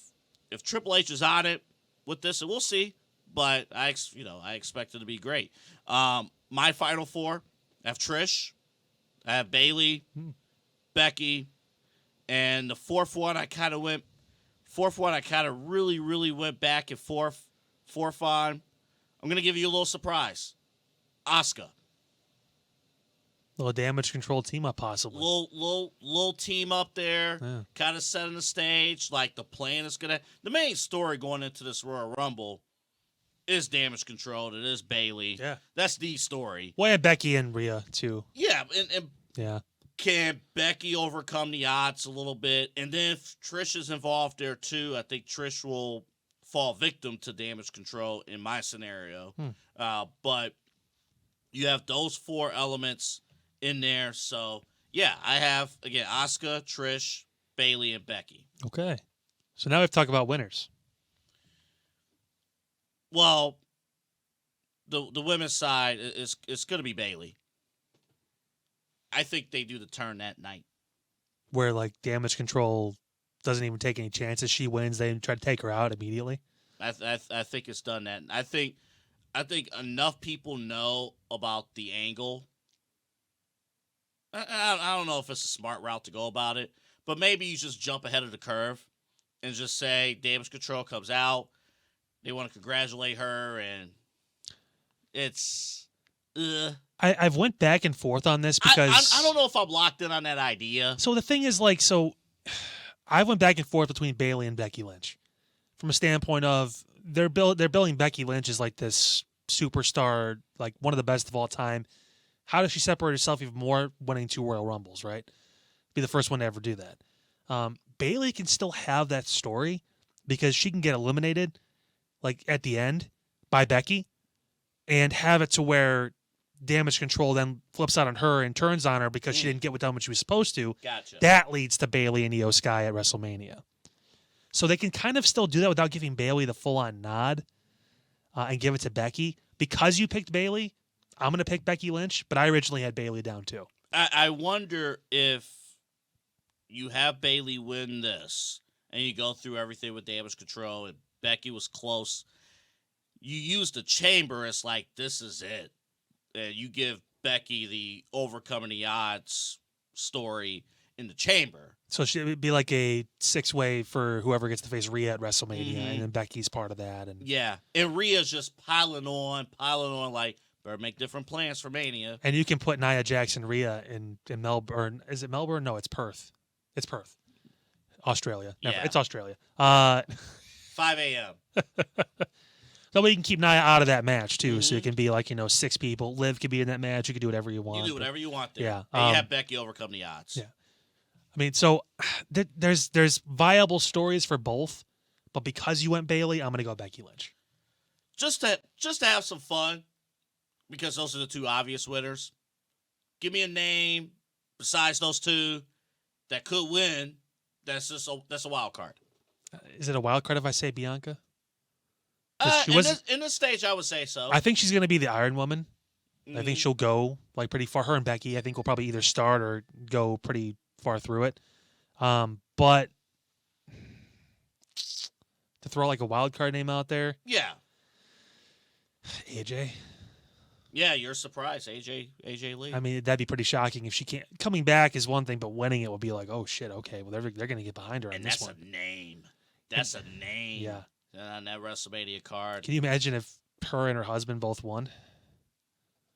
Triple H is on it with this, and we'll see. But I expect it to be great. My final four: I have Trish, I have Bailey, Becky, and the fourth one I kind of really, really went back and forth on. I'm gonna give you a little surprise, Asuka. Little damage control team up, possibly. Little team up there, Yeah. kind of setting the stage. Like the plan is gonna. The main story going into this Royal Rumble is damage control. It is Bayley. Yeah. That's the story. Well, yeah, Becky and Rhea too. Yeah, and Yeah. can Becky overcome the odds a little bit? And then if Trish is involved there too, I think Trish will fall victim to damage control in my scenario. But you have those four elements in there. So, yeah, I have, again, Asuka, Trish, Bayley, and Becky. Okay. So now we have to talk about winners. Well, the women's side is going to be Bayley. I think they do the turn that night. Where, like, damage control doesn't even take any chances. She wins. They try to take her out immediately. I think it's done that. I think enough people know about the angle. I don't know if it's a smart route to go about it, but maybe you just jump ahead of the curve and just say damage control comes out. They want to congratulate her, and it's. I've went back and forth on this because I don't know if I'm locked in on that idea. So the thing is, like, I went back and forth between Bayley and Becky Lynch, from a standpoint of they're billing Becky Lynch as like this superstar, like one of the best of all time. How does she separate herself even more? Winning 2 Royal Rumbles, right? Be the first one to ever do that. Bayley can still have that story because she can get eliminated, like at the end, by Becky, and have it to where damage control then flips out on her and turns on her because she didn't get what done what she was supposed to. Gotcha. That Leads to Bayley and Io Sky at WrestleMania. So they can kind of still do that without giving Bayley the full-on nod and give it to Becky. Because you picked Bayley, I'm going to pick Becky Lynch, but I originally had Bayley down too. I wonder if you have Bayley win this and you go through everything with damage control and Becky was close. You use the chamber as like, this is it. And you give Becky the overcoming the odds story in the chamber. So it would be like a 6-way for whoever gets to face Rhea at WrestleMania, and then Becky's part of that. And yeah, and Rhea's just piling on, like, better make different plans for Mania. And you can put Nia Jax and Rhea in Melbourne. Is it Melbourne? No, it's Perth. It's Perth. Australia. Never. Yeah. It's Australia. 5 a.m. That way you can keep Nia out of that match, too. So it can be like, 6 people. Liv could be in that match. You can do whatever you want. You do whatever you want there. Yeah. And you have Becky overcome the odds. Yeah. I mean, so there's viable stories for both, but because you went Bayley, I'm going to go Becky Lynch. Just to have some fun, because those are the 2 obvious winners. Give me a name besides those 2 that could win. That's a wild card. Is it a wild card if I say Bianca? In this stage, I would say so. I think she's going to be the Iron Woman. Mm-hmm. I think she'll go like pretty far. Her and Becky, I think, will probably either start or go pretty far through it. But to throw like a wild card name out there, yeah, AJ. Yeah, you're surprised, AJ Lee. I mean, that'd be pretty shocking if she can't. Coming back is one thing, but winning it would be like, oh shit, okay, well they're going to get behind her on this one. And that's a name. That's a name. Yeah. On that WrestleMania card. Can you imagine if her and her husband both won?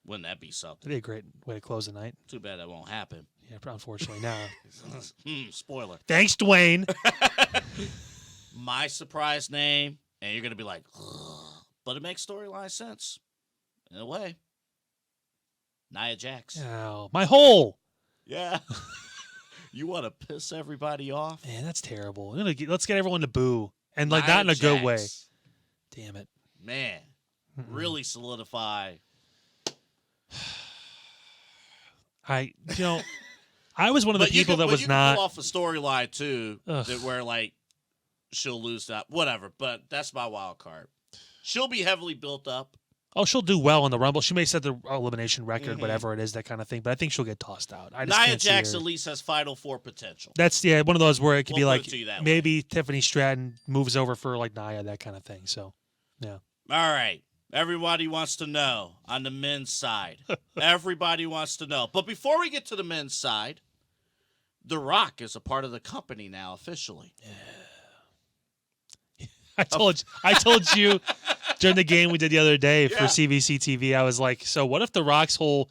Wouldn't that be something? That'd be a great way to close the night. Too bad that won't happen. Yeah, unfortunately, no. Spoiler. Thanks, Dwayne. My surprise name, and you're going to be like, ugh, but it makes storyline sense. In a way. Nia Jax. Oh, my hole. Yeah. You want to piss everybody off? Man, that's terrible. Let's get everyone to boo. And like Nia not in a good way. Jax. Damn it. Man. Really solidify. I was one of the people that was not go off a storyline too, that where like she'll lose that, whatever. But that's my wild card. She'll be heavily built up. Oh, she'll do well in the Rumble. She may set the elimination record, whatever it is, that kind of thing. But I think she'll get tossed out. Nia Jax at least has Final Four potential. That's one of those where it could be like maybe way. Tiffany Stratton moves over for like Nia, that kind of thing. So, yeah. All right. Everybody wants to know on the men's side. Everybody wants to know. But before we get to the men's side, The Rock is a part of the company now officially. I told you during the game we did the other day for CBC TV, I was like, so what if The Rock's whole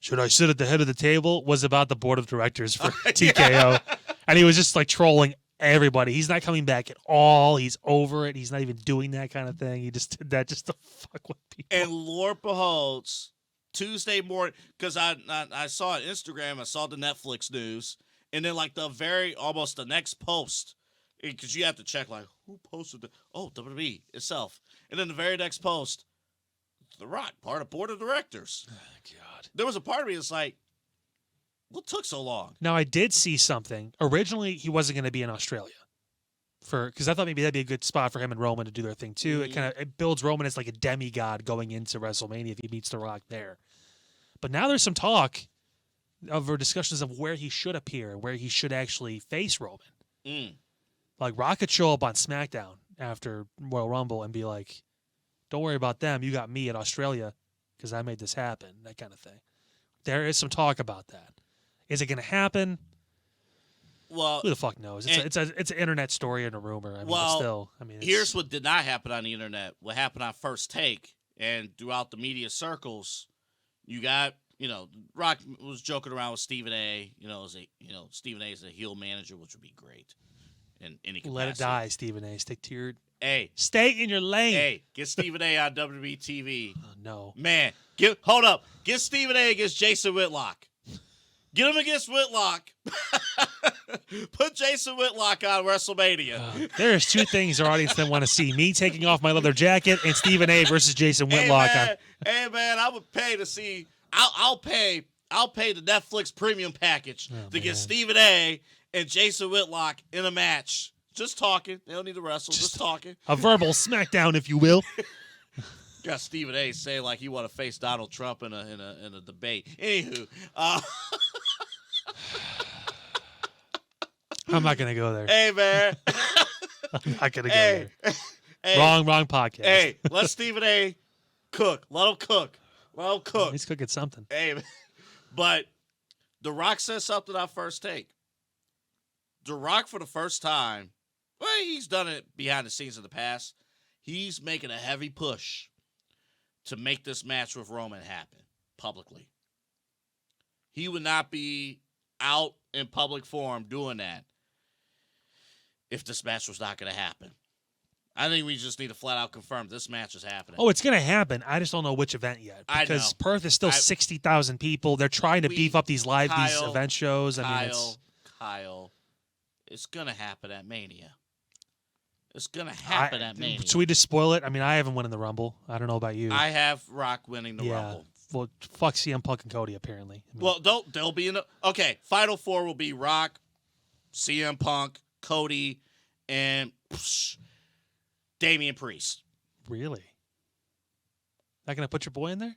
"should I sit at the head of the table" was about the board of directors for TKO? And he was just like trolling everybody. He's not coming back at all. He's over it. He's not even doing that kind of thing. He just did that just to fuck with people. And Lord beholds, Tuesday morning, because I saw on Instagram, I saw the Netflix news, and then like almost the next post, because you have to check like who posted it. Oh, WWE itself. And then the very next post, The Rock, part of board of directors. Oh, God. There was a part of me that's like, what took so long? Now, I did see something. Originally, he wasn't going to be in Australia because I thought maybe that'd be a good spot for him and Roman to do their thing too. Mm-hmm. It builds Roman as like a demigod going into WrestleMania if he meets The Rock there. But now there's some talk or discussions of where he should appear, where he should actually face Roman. Mm. Like Rock could show up on SmackDown after Royal Rumble and be like, "Don't worry about them. You got me at Australia because I made this happen." That kind of thing. There is some talk about that. Is it going to happen? Well, who the fuck knows? It's an internet story and a rumor. I mean, here's what did not happen on the internet. What happened on First Take and throughout the media circles, you got, Rock was joking around with Stephen A. Stephen A. is a heel manager, which would be great. In any capacity. Let it die, Stephen A. Stick to your. Hey, stay in your lane. Hey, get Stephen A. on WWE TV. Oh, no, man, hold up. Get Stephen A. against Jason Whitlock. Get him against Whitlock. Put Jason Whitlock on WrestleMania. There's two things our audience then want to see: me taking off my leather jacket and Stephen A. versus Jason Whitlock. Hey man, I would pay to see. I'll pay the Netflix premium package to get Stephen A. and Jason Whitlock in a match. Just talking. They don't need to wrestle. Just talking. A verbal smackdown, if you will. Got Stephen A. saying like he want to face Donald Trump in a debate. Anywho, I'm not gonna go there. Hey man, I'm not gonna go there. Hey, wrong podcast. Hey, let Stephen A. cook. Let him cook. He's cooking something. Hey, man. But The Rock says something on First Take. The Rock, for the first time, well, he's done it behind the scenes in the past. He's making a heavy push to make this match with Roman happen publicly. He would not be out in public forum doing that if this match was not going to happen. I think we just need to flat out confirm this match is happening. Oh, it's going to happen. I just don't know which event yet. Because Perth is still 60,000 people. They're trying to beef up these these event shows. Kyle, it's going to happen at Mania. It's going to happen at Mania. Should we just spoil it? I mean, I haven't won in the Rumble. I don't know about you. I have Rock winning the Rumble. Well, fuck CM Punk and Cody, apparently. They'll be in the... Okay, Final Four will be Rock, CM Punk, Cody, and Damian Priest. Really? Not going to put your boy in there?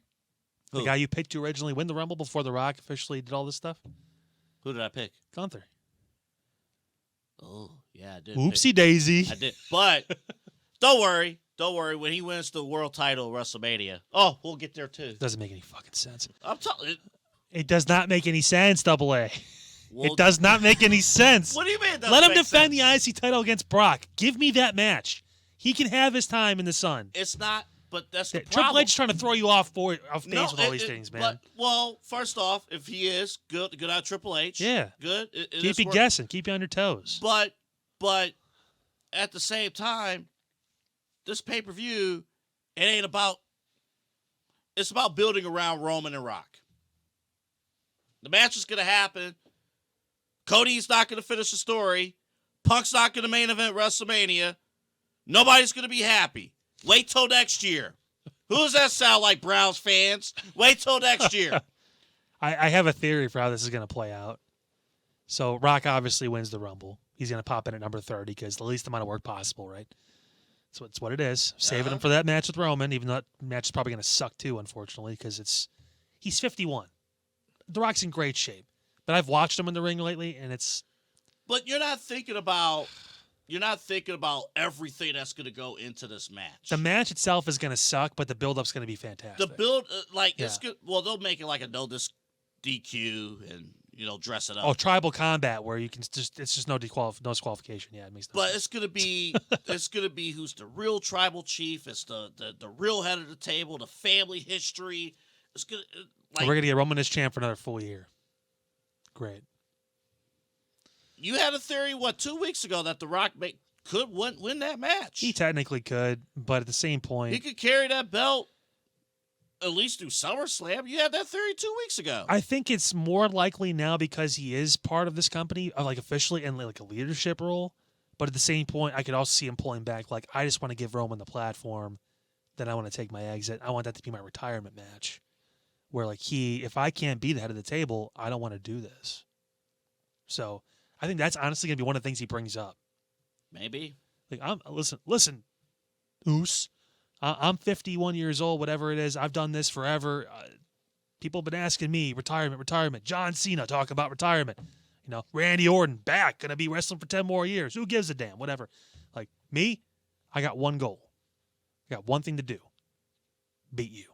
Who? The guy you picked to originally win the Rumble before The Rock officially did all this stuff? Who did I pick? Gunther. Oh, yeah, I did. Oopsie daisy. I did. But don't worry. Don't worry. When he wins the world title at WrestleMania, we'll get there too. Doesn't make any fucking sense. I'm telling you. It does not make any sense, Double A. It does not make any sense. What do you mean? Let him defend the IC title against Brock. Give me that match. He can have his time in the sun. It's not, but that's the Triple problem. H is trying to throw you off base with all these things, man. Well, first off, if he is good on Triple H, yeah, good. Keep you guessing. Keep you on your toes. But at the same time, this pay-per-view, it ain't about. It's about building around Roman and Rock. The match is gonna happen. Cody's not gonna finish the story. Punk's not gonna main event WrestleMania. Nobody's going to be happy. Wait till next year. Who does that sound like, Browns fans? Wait till next year. I have a theory for how this is going to play out. So Rock obviously wins the Rumble. He's going to pop in at number 30 because the least amount of work possible, right? So it's what it is. Saving him for that match with Roman, even though that match is probably going to suck too, unfortunately, because he's 51. The Rock's in great shape. But I've watched him in the ring lately, and it's... But you're not thinking about everything that's going to go into this match. The match itself is going to suck, but the build-up's going to be fantastic. The build, it's good. Well, they'll make it like a no DQ, and dress it up. Oh, tribal combat where you can it's just no disqualification. Yeah, it makes no But sense. it's gonna be who's the real tribal chief. It's the real head of the table. The family history. It's gonna We're gonna get Roman as champ for another full year. Great. You had a theory 2 weeks ago that The Rock could win that match. He technically could, but at the same point, He could carry that belt at least through SummerSlam. You had that theory 2 weeks ago. I think it's more likely now because he is part of this company, like officially in like a leadership role. But at the same point, I could also see him pulling back. Like, I just want to give Roman the platform. Then I want to take my exit. I want that to be my retirement match. Where like if I can't be the head of the table, I don't want to do this. So I think that's honestly gonna be one of the things he brings up. Maybe. Like, listen, Oos. I'm 51 years old, whatever it is. I've done this forever. People have been asking me, retirement. John Cena talk about retirement. Randy Orton back, going to be wrestling for 10 more years. Who gives a damn? Whatever. Like, me, I got one goal. I got one thing to do. Beat you.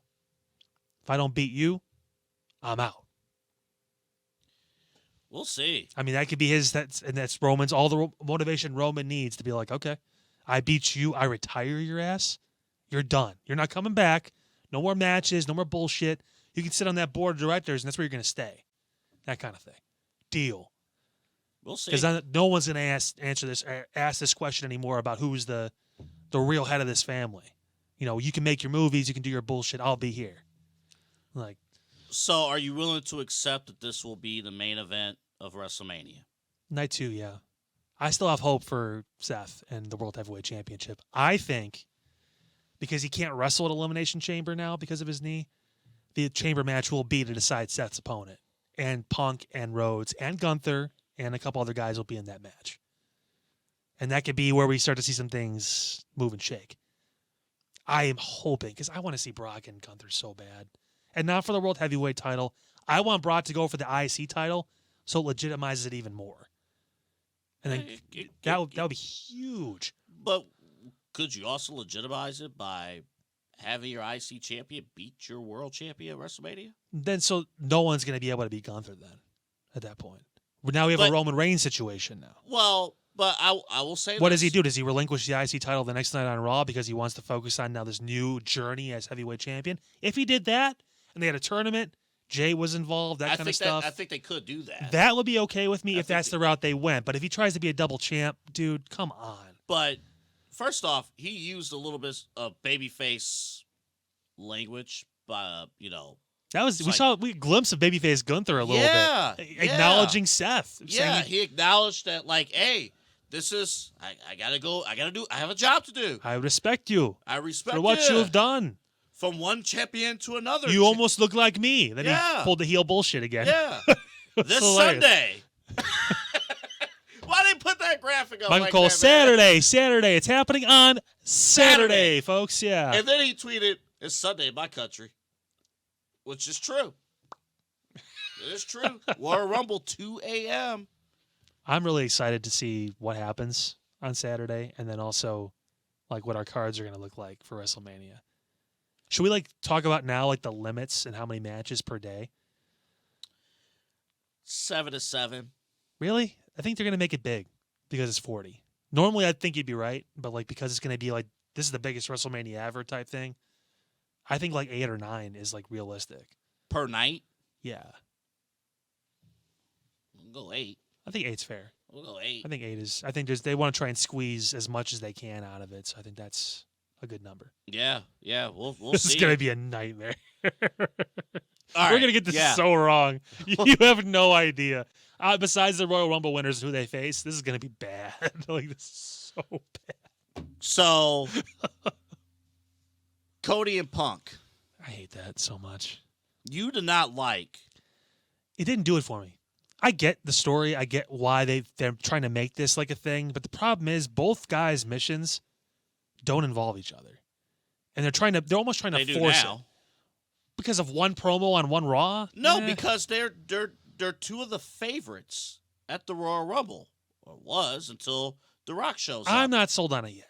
If I don't beat you, I'm out. We'll see. I mean, that could be that's Roman's, all the motivation Roman needs to be like, okay, I beat you. I retire your ass. You're done. You're not coming back. No more matches. No more bullshit. You can sit on that board of directors, and that's where you're going to stay. That kind of thing. Deal. We'll see. Because no one's going to ask this question anymore about who's the real head of this family. You can make your movies. You can do your bullshit. I'll be here. Like. So, are you willing to accept that this will be the main event of WrestleMania? Night 2, yeah. I still have hope for Seth and the World Heavyweight Championship. I think, because he can't wrestle at Elimination Chamber now because of his knee, the chamber match will be to decide Seth's opponent. And Punk and Rhodes and Gunther and a couple other guys will be in that match. And that could be where we start to see some things move and shake. I am hoping, because I want to see Brock and Gunther so bad. And not for the World Heavyweight title. I want Brock to go for the IC title so it legitimizes it even more. And then that would be huge. But could you also legitimize it by having your IC champion beat your world champion at WrestleMania? Then so no one's going to be able to beat Gunther then at that point. But now we have a Roman Reigns situation now. Well, but I will say what does he do? Does he relinquish the IC title the next night on Raw because he wants to focus on now this new journey as heavyweight champion? If he did that and they had a tournament, Jay was involved, that kind of stuff. I think they could do that. That would be okay with me if that's the route they went. But if he tries to be a double champ, dude, come on. But first off, he used a little bit of babyface language, That was saw a glimpse of babyface Gunther a little bit, acknowledging Seth. Yeah, he acknowledged that, like, hey, this is I have a job to do. I respect you. I respect for what you have done. From one champion to another. You almost look like me. Then he pulled the heel bullshit again. Yeah. This Sunday. Why didn't put that graphic up? Michael like that, Saturday. It's happening on Saturday, folks. Yeah. And then he tweeted, "It's Sunday in my country," which is true. It is true. Royal Rumble 2 a.m. I'm really excited to see what happens on Saturday, and then also, like, what our cards are going to look like for WrestleMania. Should we talk about now the limits and how many matches per day? 7 to 7. Really? I think they're going to make it big because it's 40. Normally, I'd think you'd be right, but because it's going to be this is the biggest WrestleMania ever type thing. I think 8 or 9 is realistic per night. Yeah, We'll go 8. I think 8's fair. We'll go 8. I think 8 is. I think they want to try and squeeze as much as they can out of it. So I think that's a good number. Yeah. We'll this see. Is going to be a nightmare. All We're going to get this so wrong. You have no idea. Besides the Royal Rumble winners who they face, this is going to be bad. This is so bad. So, Cody and Punk. I hate that so much. You do not like. It didn't do it for me. I get the story. I get why they're trying to make this a thing. But the problem is both guys' missions don't involve each other. And they're almost trying to force it. Because of one promo on one Raw? No, because they're two of the favorites at the Royal Rumble. Or was until The Rock shows up. I'm not sold on it yet.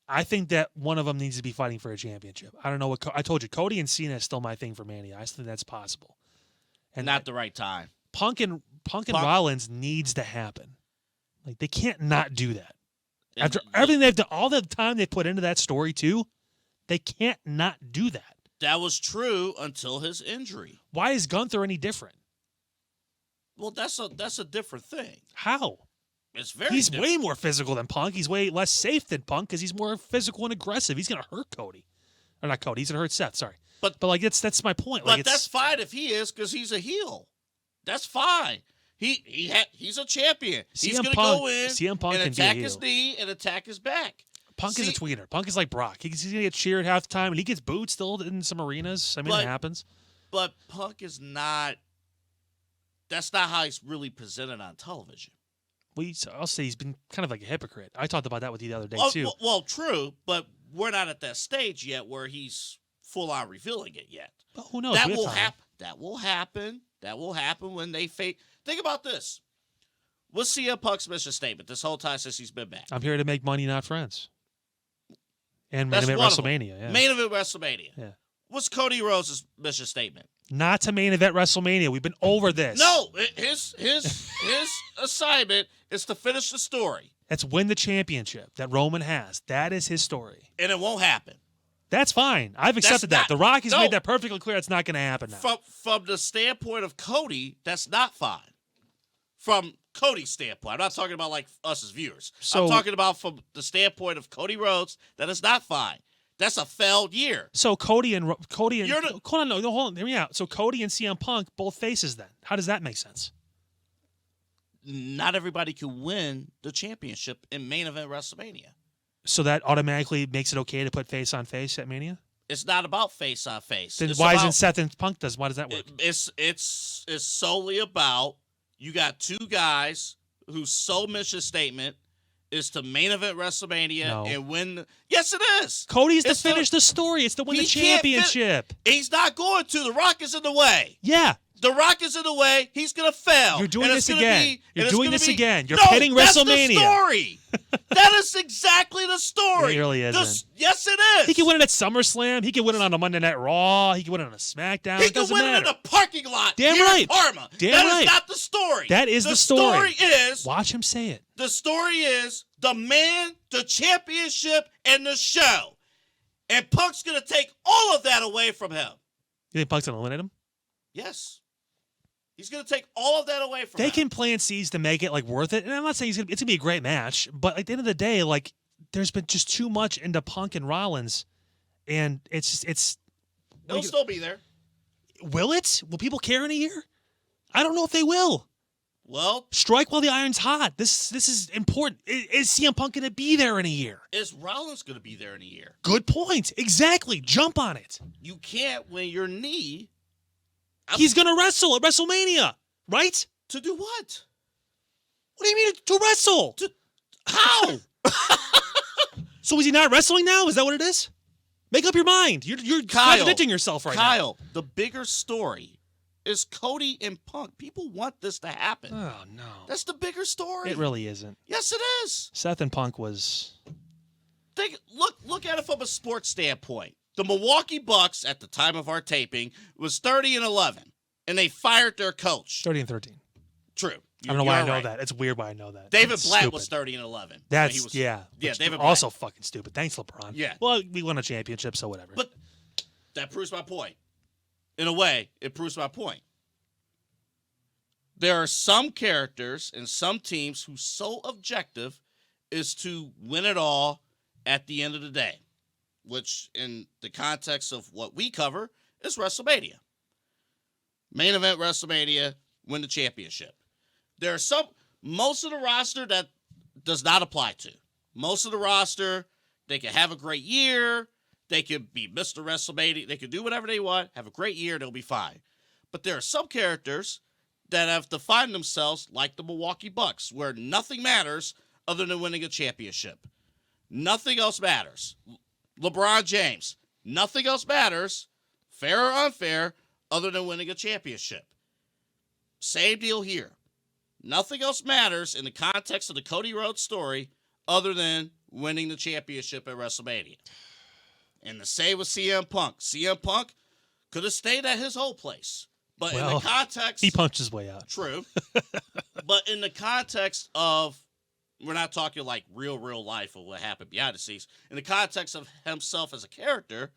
I think that one of them needs to be fighting for a championship. I don't know what I told you. Cody and Cena is still my thing for Mania. I still think that's possible. And not the right time. Punk and Rollins needs to happen. Like, they can't not do that. After everything they've done, all the time they put into that story too, they can't not do that. That was true until his injury. Why is Gunther any different? Well, that's a different thing. How? It's very He's different. way more physical than Punk. He's way less safe than Punk because he's more physical and aggressive. He's gonna hurt Cody, or not Cody. He's gonna hurt Seth. Sorry, but like that's my point. But Like, that's fine if he is because he's a heel. That's fine. He's a champion. He's CM gonna Punk, go in CM Punk and can be a attack heel. his knee and attack his back. Punk is a tweener. Punk is like Brock. He's gonna get cheered half the time, and he gets booed still in some arenas. I mean, it happens. But Punk is not. That's not how he's really presented on television. I'll say he's been kind of like a hypocrite. I talked about that with you the other day too. Well, true, but we're not at that stage yet where he's full on revealing it yet. But who knows? That will happen. That will happen. That will happen when they face. Think about this. What's CM Punk's mission statement this whole time since he's been back? I'm here to make money, not friends. And main That's event one of them. WrestleMania. Yeah. Main event WrestleMania. Yeah. What's Cody Rhodes' mission statement? Not to main event WrestleMania. We've been over this. No, his assignment is to finish the story. That's win the championship that Roman has. That is his story. And it won't happen. That's fine. I've accepted that. The Rock has no. made that perfectly clear. It's not going to happen now. From the standpoint of Cody, that's not fine. From Cody's standpoint, I'm not talking about like us as viewers. I'm talking about from the standpoint of Cody Rhodes. That is not fine. That's a failed year. So Cody and hold on, hear me out. So Cody and CM Punk both faces then. How does that make sense? Not everybody can win the championship in main event WrestleMania. So that automatically makes it okay to put face on face at Mania? It's not about face on face. Then why isn't Seth and Punk does? Why does that work? It's solely about you got two guys whose sole mission statement is to main event WrestleMania and win. Yes, it is. Cody's to finish the story. It's to win the championship. He's not going to. The Rock is in the way. Yeah. The Rock is in the way. He's going to fail. You're doing this again. You're WrestleMania. You're no, pitting WrestleMania. That's the story. That is exactly the story. It really isn't. Yes, it is. He can win it at SummerSlam. He can win it on a Monday Night Raw. He can win it on a SmackDown. He can win it in a parking lot. Damn here right. in Parma. Damn that right. is not the story. That is the story. The story is. Watch him say it. The story is the man, the championship, and the show. And Punk's going to take all of that away from him. You think Punk's going to eliminate him? Yes. He's going to take all of that away from him. They can plant seeds to make it like worth it. And I'm not saying it's going to be a great match, but at the end of the day, like there's been just too much into Punk and Rollins, and it's. It'll still be there. Will it? Will people care in a year? I don't know if they will. Well, strike while the iron's hot. This is important. Is CM Punk going to be there in a year? Is Rollins going to be there in a year? Good point. Exactly. Jump on it. You can't when your knee. He's going to wrestle at WrestleMania, right? To do what? What do you mean to wrestle? How? So is he not wrestling now? Is that what it is? Make up your mind. You're contradicting yourself right now. Kyle, the bigger story is Cody and Punk. People want this to happen. Oh, no. That's the bigger story. It really isn't. Yes, it is. Seth and Punk was... Look at it from a sports standpoint. The Milwaukee Bucks, at the time of our taping, was 30-11, and they fired their coach. 30-13. True. I don't know why I know that. It's weird why I know that. David That's Blatt stupid. was 30-11. That's yeah. David Blatt. Also fucking stupid. Thanks, LeBron. Yeah. Well, we won a championship, so whatever. But that proves my point. In a way, it proves my point. There are some characters and some teams whose sole objective is to win it all at the end of the day, which in the context of what we cover is WrestleMania. Main event WrestleMania, win the championship. There are most of the roster that does not apply to. Most of the roster, they can have a great year. They could be Mr. WrestleMania. They can do whatever they want, have a great year, they'll be fine. But there are some characters that have defined themselves like the Milwaukee Bucks, where nothing matters other than winning a championship. Nothing else matters. LeBron James, nothing else matters, fair or unfair, other than winning a championship. Same deal here. Nothing else matters in the context of the Cody Rhodes story other than winning the championship at WrestleMania. And the same with CM Punk. CM Punk could have stayed at his old place. But in Well, the context, he punched his way out. true. But in the context of, we're not talking like real life of what happened behind the scenes. In the context of himself as a character,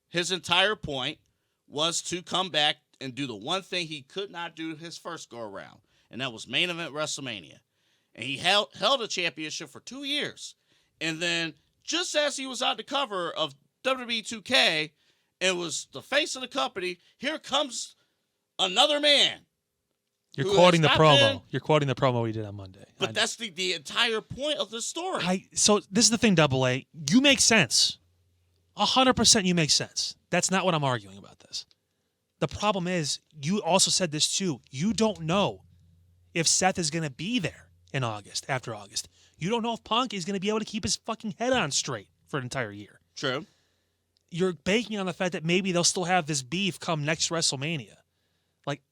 his entire point was to come back and do the one thing he could not do his first go around, and that was main event WrestleMania. And he held a championship for 2 years. And then just as he was on the cover of WWE 2K and was the face of the company, here comes another man. You're who quoting the has not promo. been- You're quoting the promo he did on Monday. But that's the entire point of the story. So this is the thing, Double A. You make sense. 100% you make sense. That's not what I'm arguing about this. The problem is, you also said this too. You don't know if Seth is going to be there in August, after August. You don't know if Punk is going to be able to keep his fucking head on straight for an entire year. True. You're banking on the fact that maybe they'll still have this beef come next WrestleMania. Like,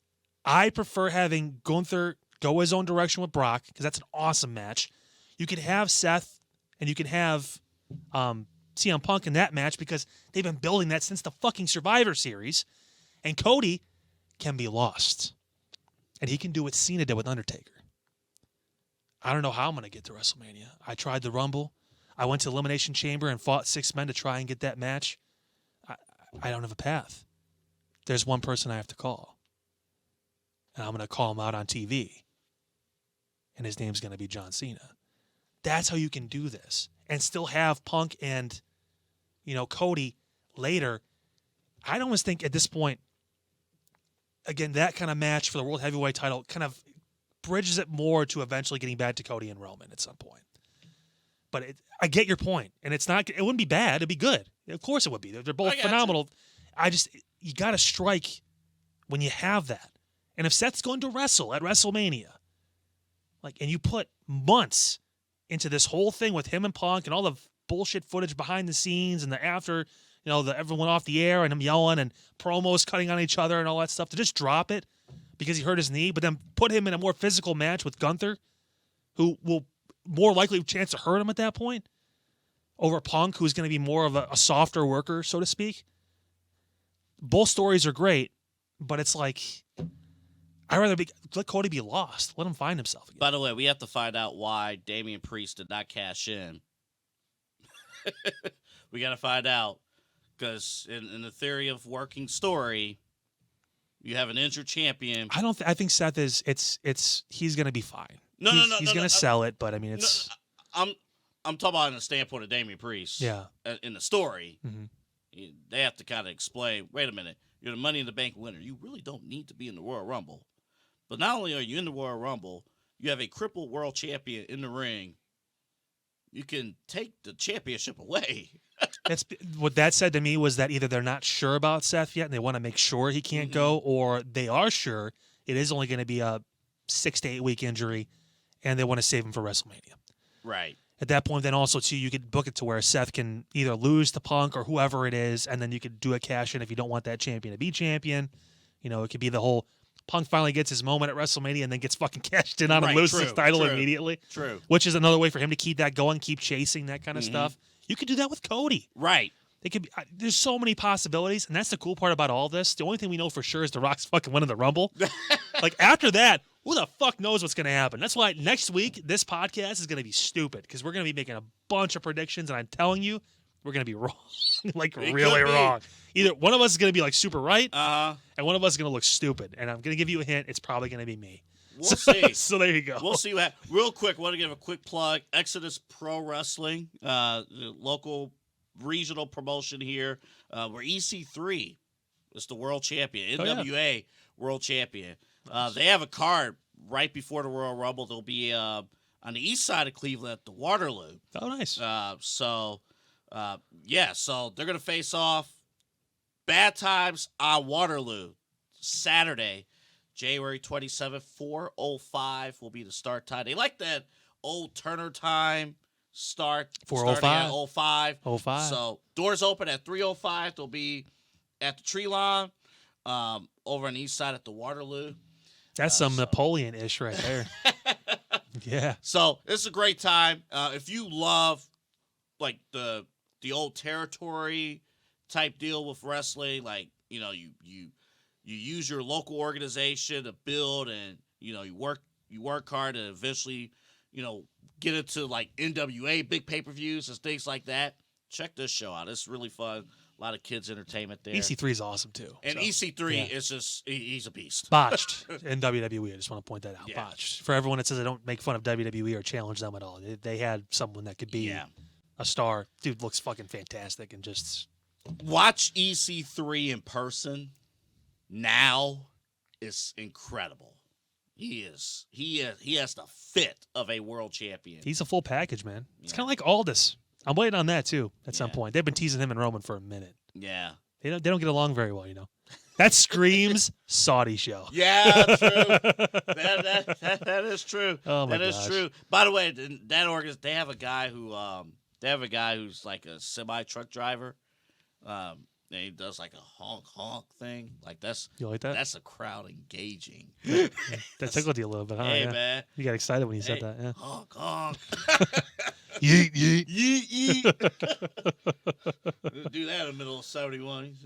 I prefer having Gunther go his own direction with Brock, because that's an awesome match. You could have Seth and you can have CM Punk in that match, because they've been building that since the fucking Survivor Series. And Cody can be lost. And he can do what Cena did with Undertaker. I don't know how I'm going to get to WrestleMania. I tried the Rumble. I went to Elimination Chamber and fought 6 men to try and get that match. I don't have a path. There's one person I have to call. And I'm going to call him out on TV. And his name's going to be John Cena. That's how you can do this. And still have Punk and, Cody later. I almost think at this point, again, that kind of match for the World Heavyweight title kind of bridges it more to eventually getting back to Cody and Roman at some point. But I get your point, and it wouldn't be bad. It'd be good. Of course it would be. They're both phenomenal. You got to strike when you have that. And if Seth's going to wrestle at WrestleMania, and you put months into this whole thing with him and Punk and all the bullshit footage behind the scenes and the after, everyone off the air and him yelling and promos cutting on each other and all that stuff, to just drop it because he hurt his knee, but then put him in a more physical match with Gunther, who will more likely have a chance to hurt him at that point, over Punk, who's going to be more of a softer worker, so to speak. Both stories are great, but it's like, I'd rather let Cody be lost. Let him find himself again. By the way, we have to find out why Damian Priest did not cash in. We got to find out, because in the theory of working story, you have an injured champion. I think Seth he's going to be fine. He's going to sell it, but I mean, it's. I'm talking about in the standpoint of Damian Priest. Yeah. In the story, Mm-hmm. they have to kind of explain. Wait a minute, you're the Money in the Bank winner. You really don't need to be in the Royal Rumble. But not only are you in the Royal Rumble, you have a crippled world champion in the ring. You can take the championship away. That's what that said to me, was that either they're not sure about Seth yet and they want to make sure he can't go, or they are sure it is only going to be a 6 to 8 week injury and they want to save him for WrestleMania. Right. At that point, then also, too, you could book it to where Seth can either lose to Punk or whoever it is, and then you could do a cash-in if you don't want that champion to be champion. It could be the whole Punk finally gets his moment at WrestleMania and then gets fucking cashed in on and loses his title immediately. True. Which is another way for him to keep that going, keep chasing that kind of stuff. You could do that with Cody. Right. They could. There's so many possibilities, and that's the cool part about all this. The only thing we know for sure is The Rock's fucking winning the Rumble. After that, who the fuck knows what's going to happen? That's why next week, this podcast is going to be stupid, because we're going to be making a bunch of predictions, and I'm telling you, we're going to be wrong. Really wrong. Either one of us is going to be super right, and one of us is going to look stupid. And I'm going to give you a hint. It's probably going to be me. We'll see. So there you go. We'll see what happens. Real quick, I want to give a quick plug. Exodus Pro Wrestling, the local regional promotion here. We're EC3. It's the world champion. NWA world champion. Nice. They have a card right before the Royal Rumble. They'll be on the east side of Cleveland at the Waterloo. Oh, nice. So they're going to face off. Bad Times on Waterloo, Saturday, January 27th, 4:05 will be the start time. They like that old Turner time start. 4:05. 05. 05. So doors open at 3:05. They'll be at the tree lawn over on the east side at the Waterloo. That's some Napoleon-ish right there. Yeah. So it's a great time. If you love the old territory type deal with wrestling, you you use your local organization to build, and you work hard to eventually, get into like NWA big pay-per-views and things like that. Check this show out. It's really fun. A lot of kids entertainment there. EC3 is awesome too. And so, EC3 is just he's a beast. Botched in WWE. I just want to point that out. Yeah. Botched. For everyone that says I don't make fun of WWE or challenge them at all, they had someone that could be a star. Dude looks fucking fantastic and just watch EC3 in person now is incredible. He has the fit of a world champion. He's a full package, man. It's kind of like Aldis. I'm waiting on that too. At some Yeah. point, they've been teasing him and Roman for a minute. Yeah. They don't get along very well, That screams Saudi show. Yeah, true. that is true. Oh my That is gosh. true. By the way, that organization, they have a guy who's like a semi truck driver. And he does like a honk thing. Like You like that? that's a crowd engaging. That tickled you a little bit, huh? Hey Yeah. man, You got excited when you said Hey. that. Yeah. honk honk. Yeet, yeet. Yeet yeet. Do that in the middle of 71.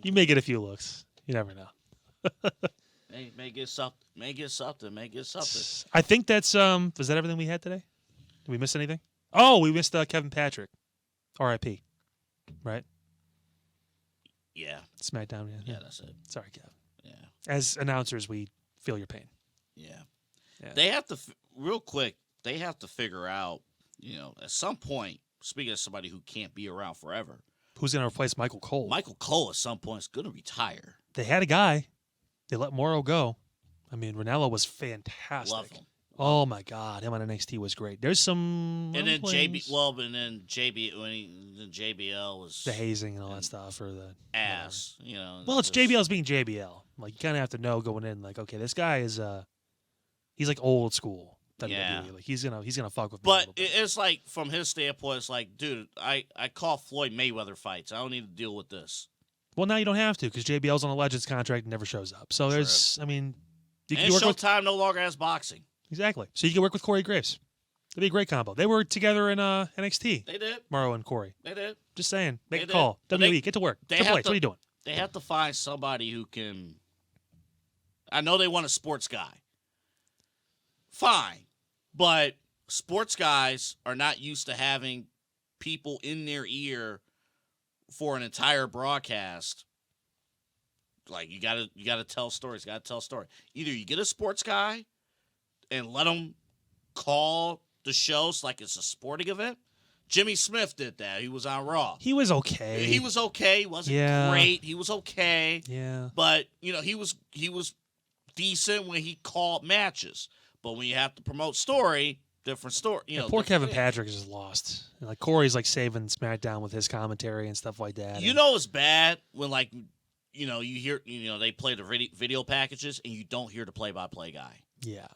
You may get a few looks. You never know. Hey, may get something. I think that's was that everything we had today? Did we miss anything? Oh, we missed Kevin Patrick. R.I.P. Right? Yeah. SmackDown. Yeah, that's it. Sorry, Kev. Yeah. As announcers, we feel your pain. Yeah. Yeah. They have to real quick. They have to figure out, at some point. Speaking of somebody who can't be around forever, Who's going to replace Michael Cole? Michael Cole at some point is going to retire. They had a guy. They let Morrow go. I mean, Ranallo was fantastic. Love him. Oh my God, him on NXT was great. There's some And then rumblings. JBL was The hazing and all that stuff, or the ass. Well, it's JBL's being JBL. Like you kind of have to know going in, like, okay, this guy is he's like old school WWE. Yeah. Like he's gonna fuck with me. a But little bit. it's like from his standpoint, it's like, dude, I call Floyd Mayweather fights. I don't need to deal with this. Well, now you don't have to because JBL's on a Legends contract and never shows up. So there's, I mean, you And can work with Showtime no longer has boxing. exactly. So you can work with Corey Graves. That'd be a great combo. They were together in NXT. They did. Morrow and Corey. They did. Just saying, make They a did. call. But WWE, get to work. they Triple have H, to- what are you doing? They have to find somebody who can. I know they want a sports guy. Fine. But sports guys are not used to having people in their ear for an entire broadcast. Like you gotta tell stories. Gotta tell a story. Either you get a sports guy and let him call the shows like it's a sporting event. Jimmy Smith did that. He was on Raw. He was okay. He was okay. He wasn't Yeah. great. He was okay. Yeah. But he was decent when he called matches. But when you have to promote story, different story. Yeah, poor different Kevin thing. Patrick is just lost. And, like Corey's like saving SmackDown with his commentary and stuff like that. and- It's bad when you hear they play the video packages and you don't hear the play-by-play guy. Yeah.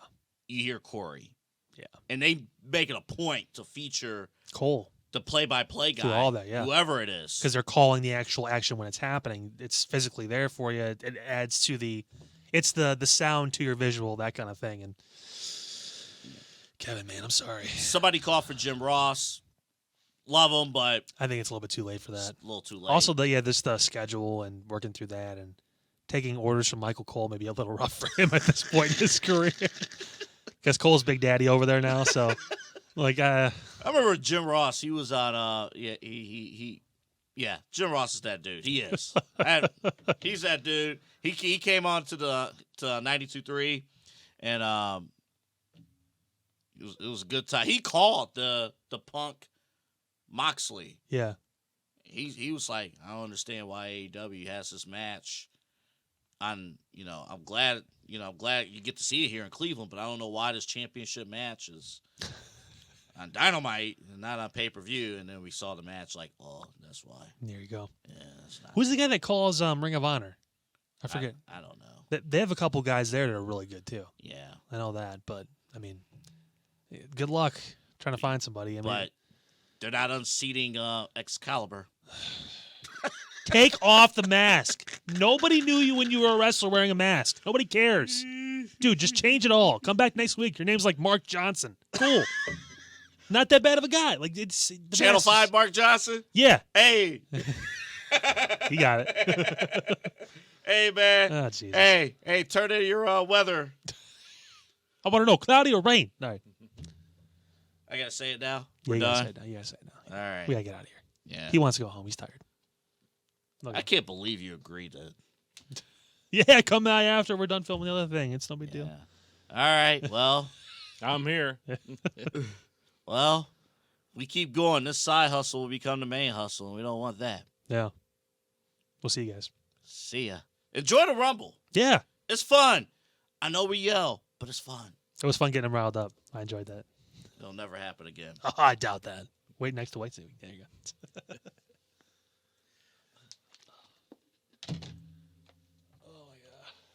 You hear Corey. Yeah. And they make it a point to feature Cole. the play-by-play guy. Through all that, yeah. Whoever it is. Because they're calling the actual action when it's happening. It's physically there for you. It adds to it's the sound to your visual, that kind of thing. And Kevin, man, I'm sorry. Somebody called for Jim Ross. Love him, but I think it's a little bit too late for it's that. a little too late. Also, this schedule and working through that and taking orders from Michael Cole may be a little rough for him at this point in his career. Because Cole's big daddy over there now, so like I remember Jim Ross. He was on. Jim Ross is that dude. He is. He's that dude. He came on to 92.3, and it was a good time. He called the Punk Moxley. yeah. He was like, I don't understand why AEW has this match. I'm glad you get to see it here in Cleveland, but I don't know why this championship match is on Dynamite and not on pay-per-view. And then we saw the match, like, oh, that's why. There you go. Yeah, that's not. Who's the guy that calls Ring of Honor? I forget. I don't know. They have a couple guys there that are really good too. Yeah, I know that, but I mean, good luck trying to find somebody. I mean, but they're not unseating Excalibur. take off the mask. Nobody knew you when you were a wrestler wearing a mask. Nobody cares. Dude, just change it all. Come back next week. Your name's like Mark Johnson. Cool. Not that bad of a guy. Like it's the Channel mask is- 5, Mark Johnson. Yeah, Hey, he got it. Hey, man. Oh, Jesus. Hey, turn in your weather. I want to know, cloudy or rain? All right. I gotta say it now. Yeah, We're you gotta done. say it now. You gotta say it now. All right. We gotta get out of here. Yeah. He wants to go home. He's tired. I can't believe you agreed to. Yeah, come by after we're done filming the other thing. It's no big deal. All right. Well, I'm here. well, we keep going. This side hustle will become the main hustle, and we don't want that. Yeah. We'll see you guys. See ya. Enjoy the Rumble. Yeah. It's fun. I know we yell, but it's fun. It was fun getting him riled up. I enjoyed that. It'll never happen again. Oh, I doubt that. Wait next to Wednesday week. There you go.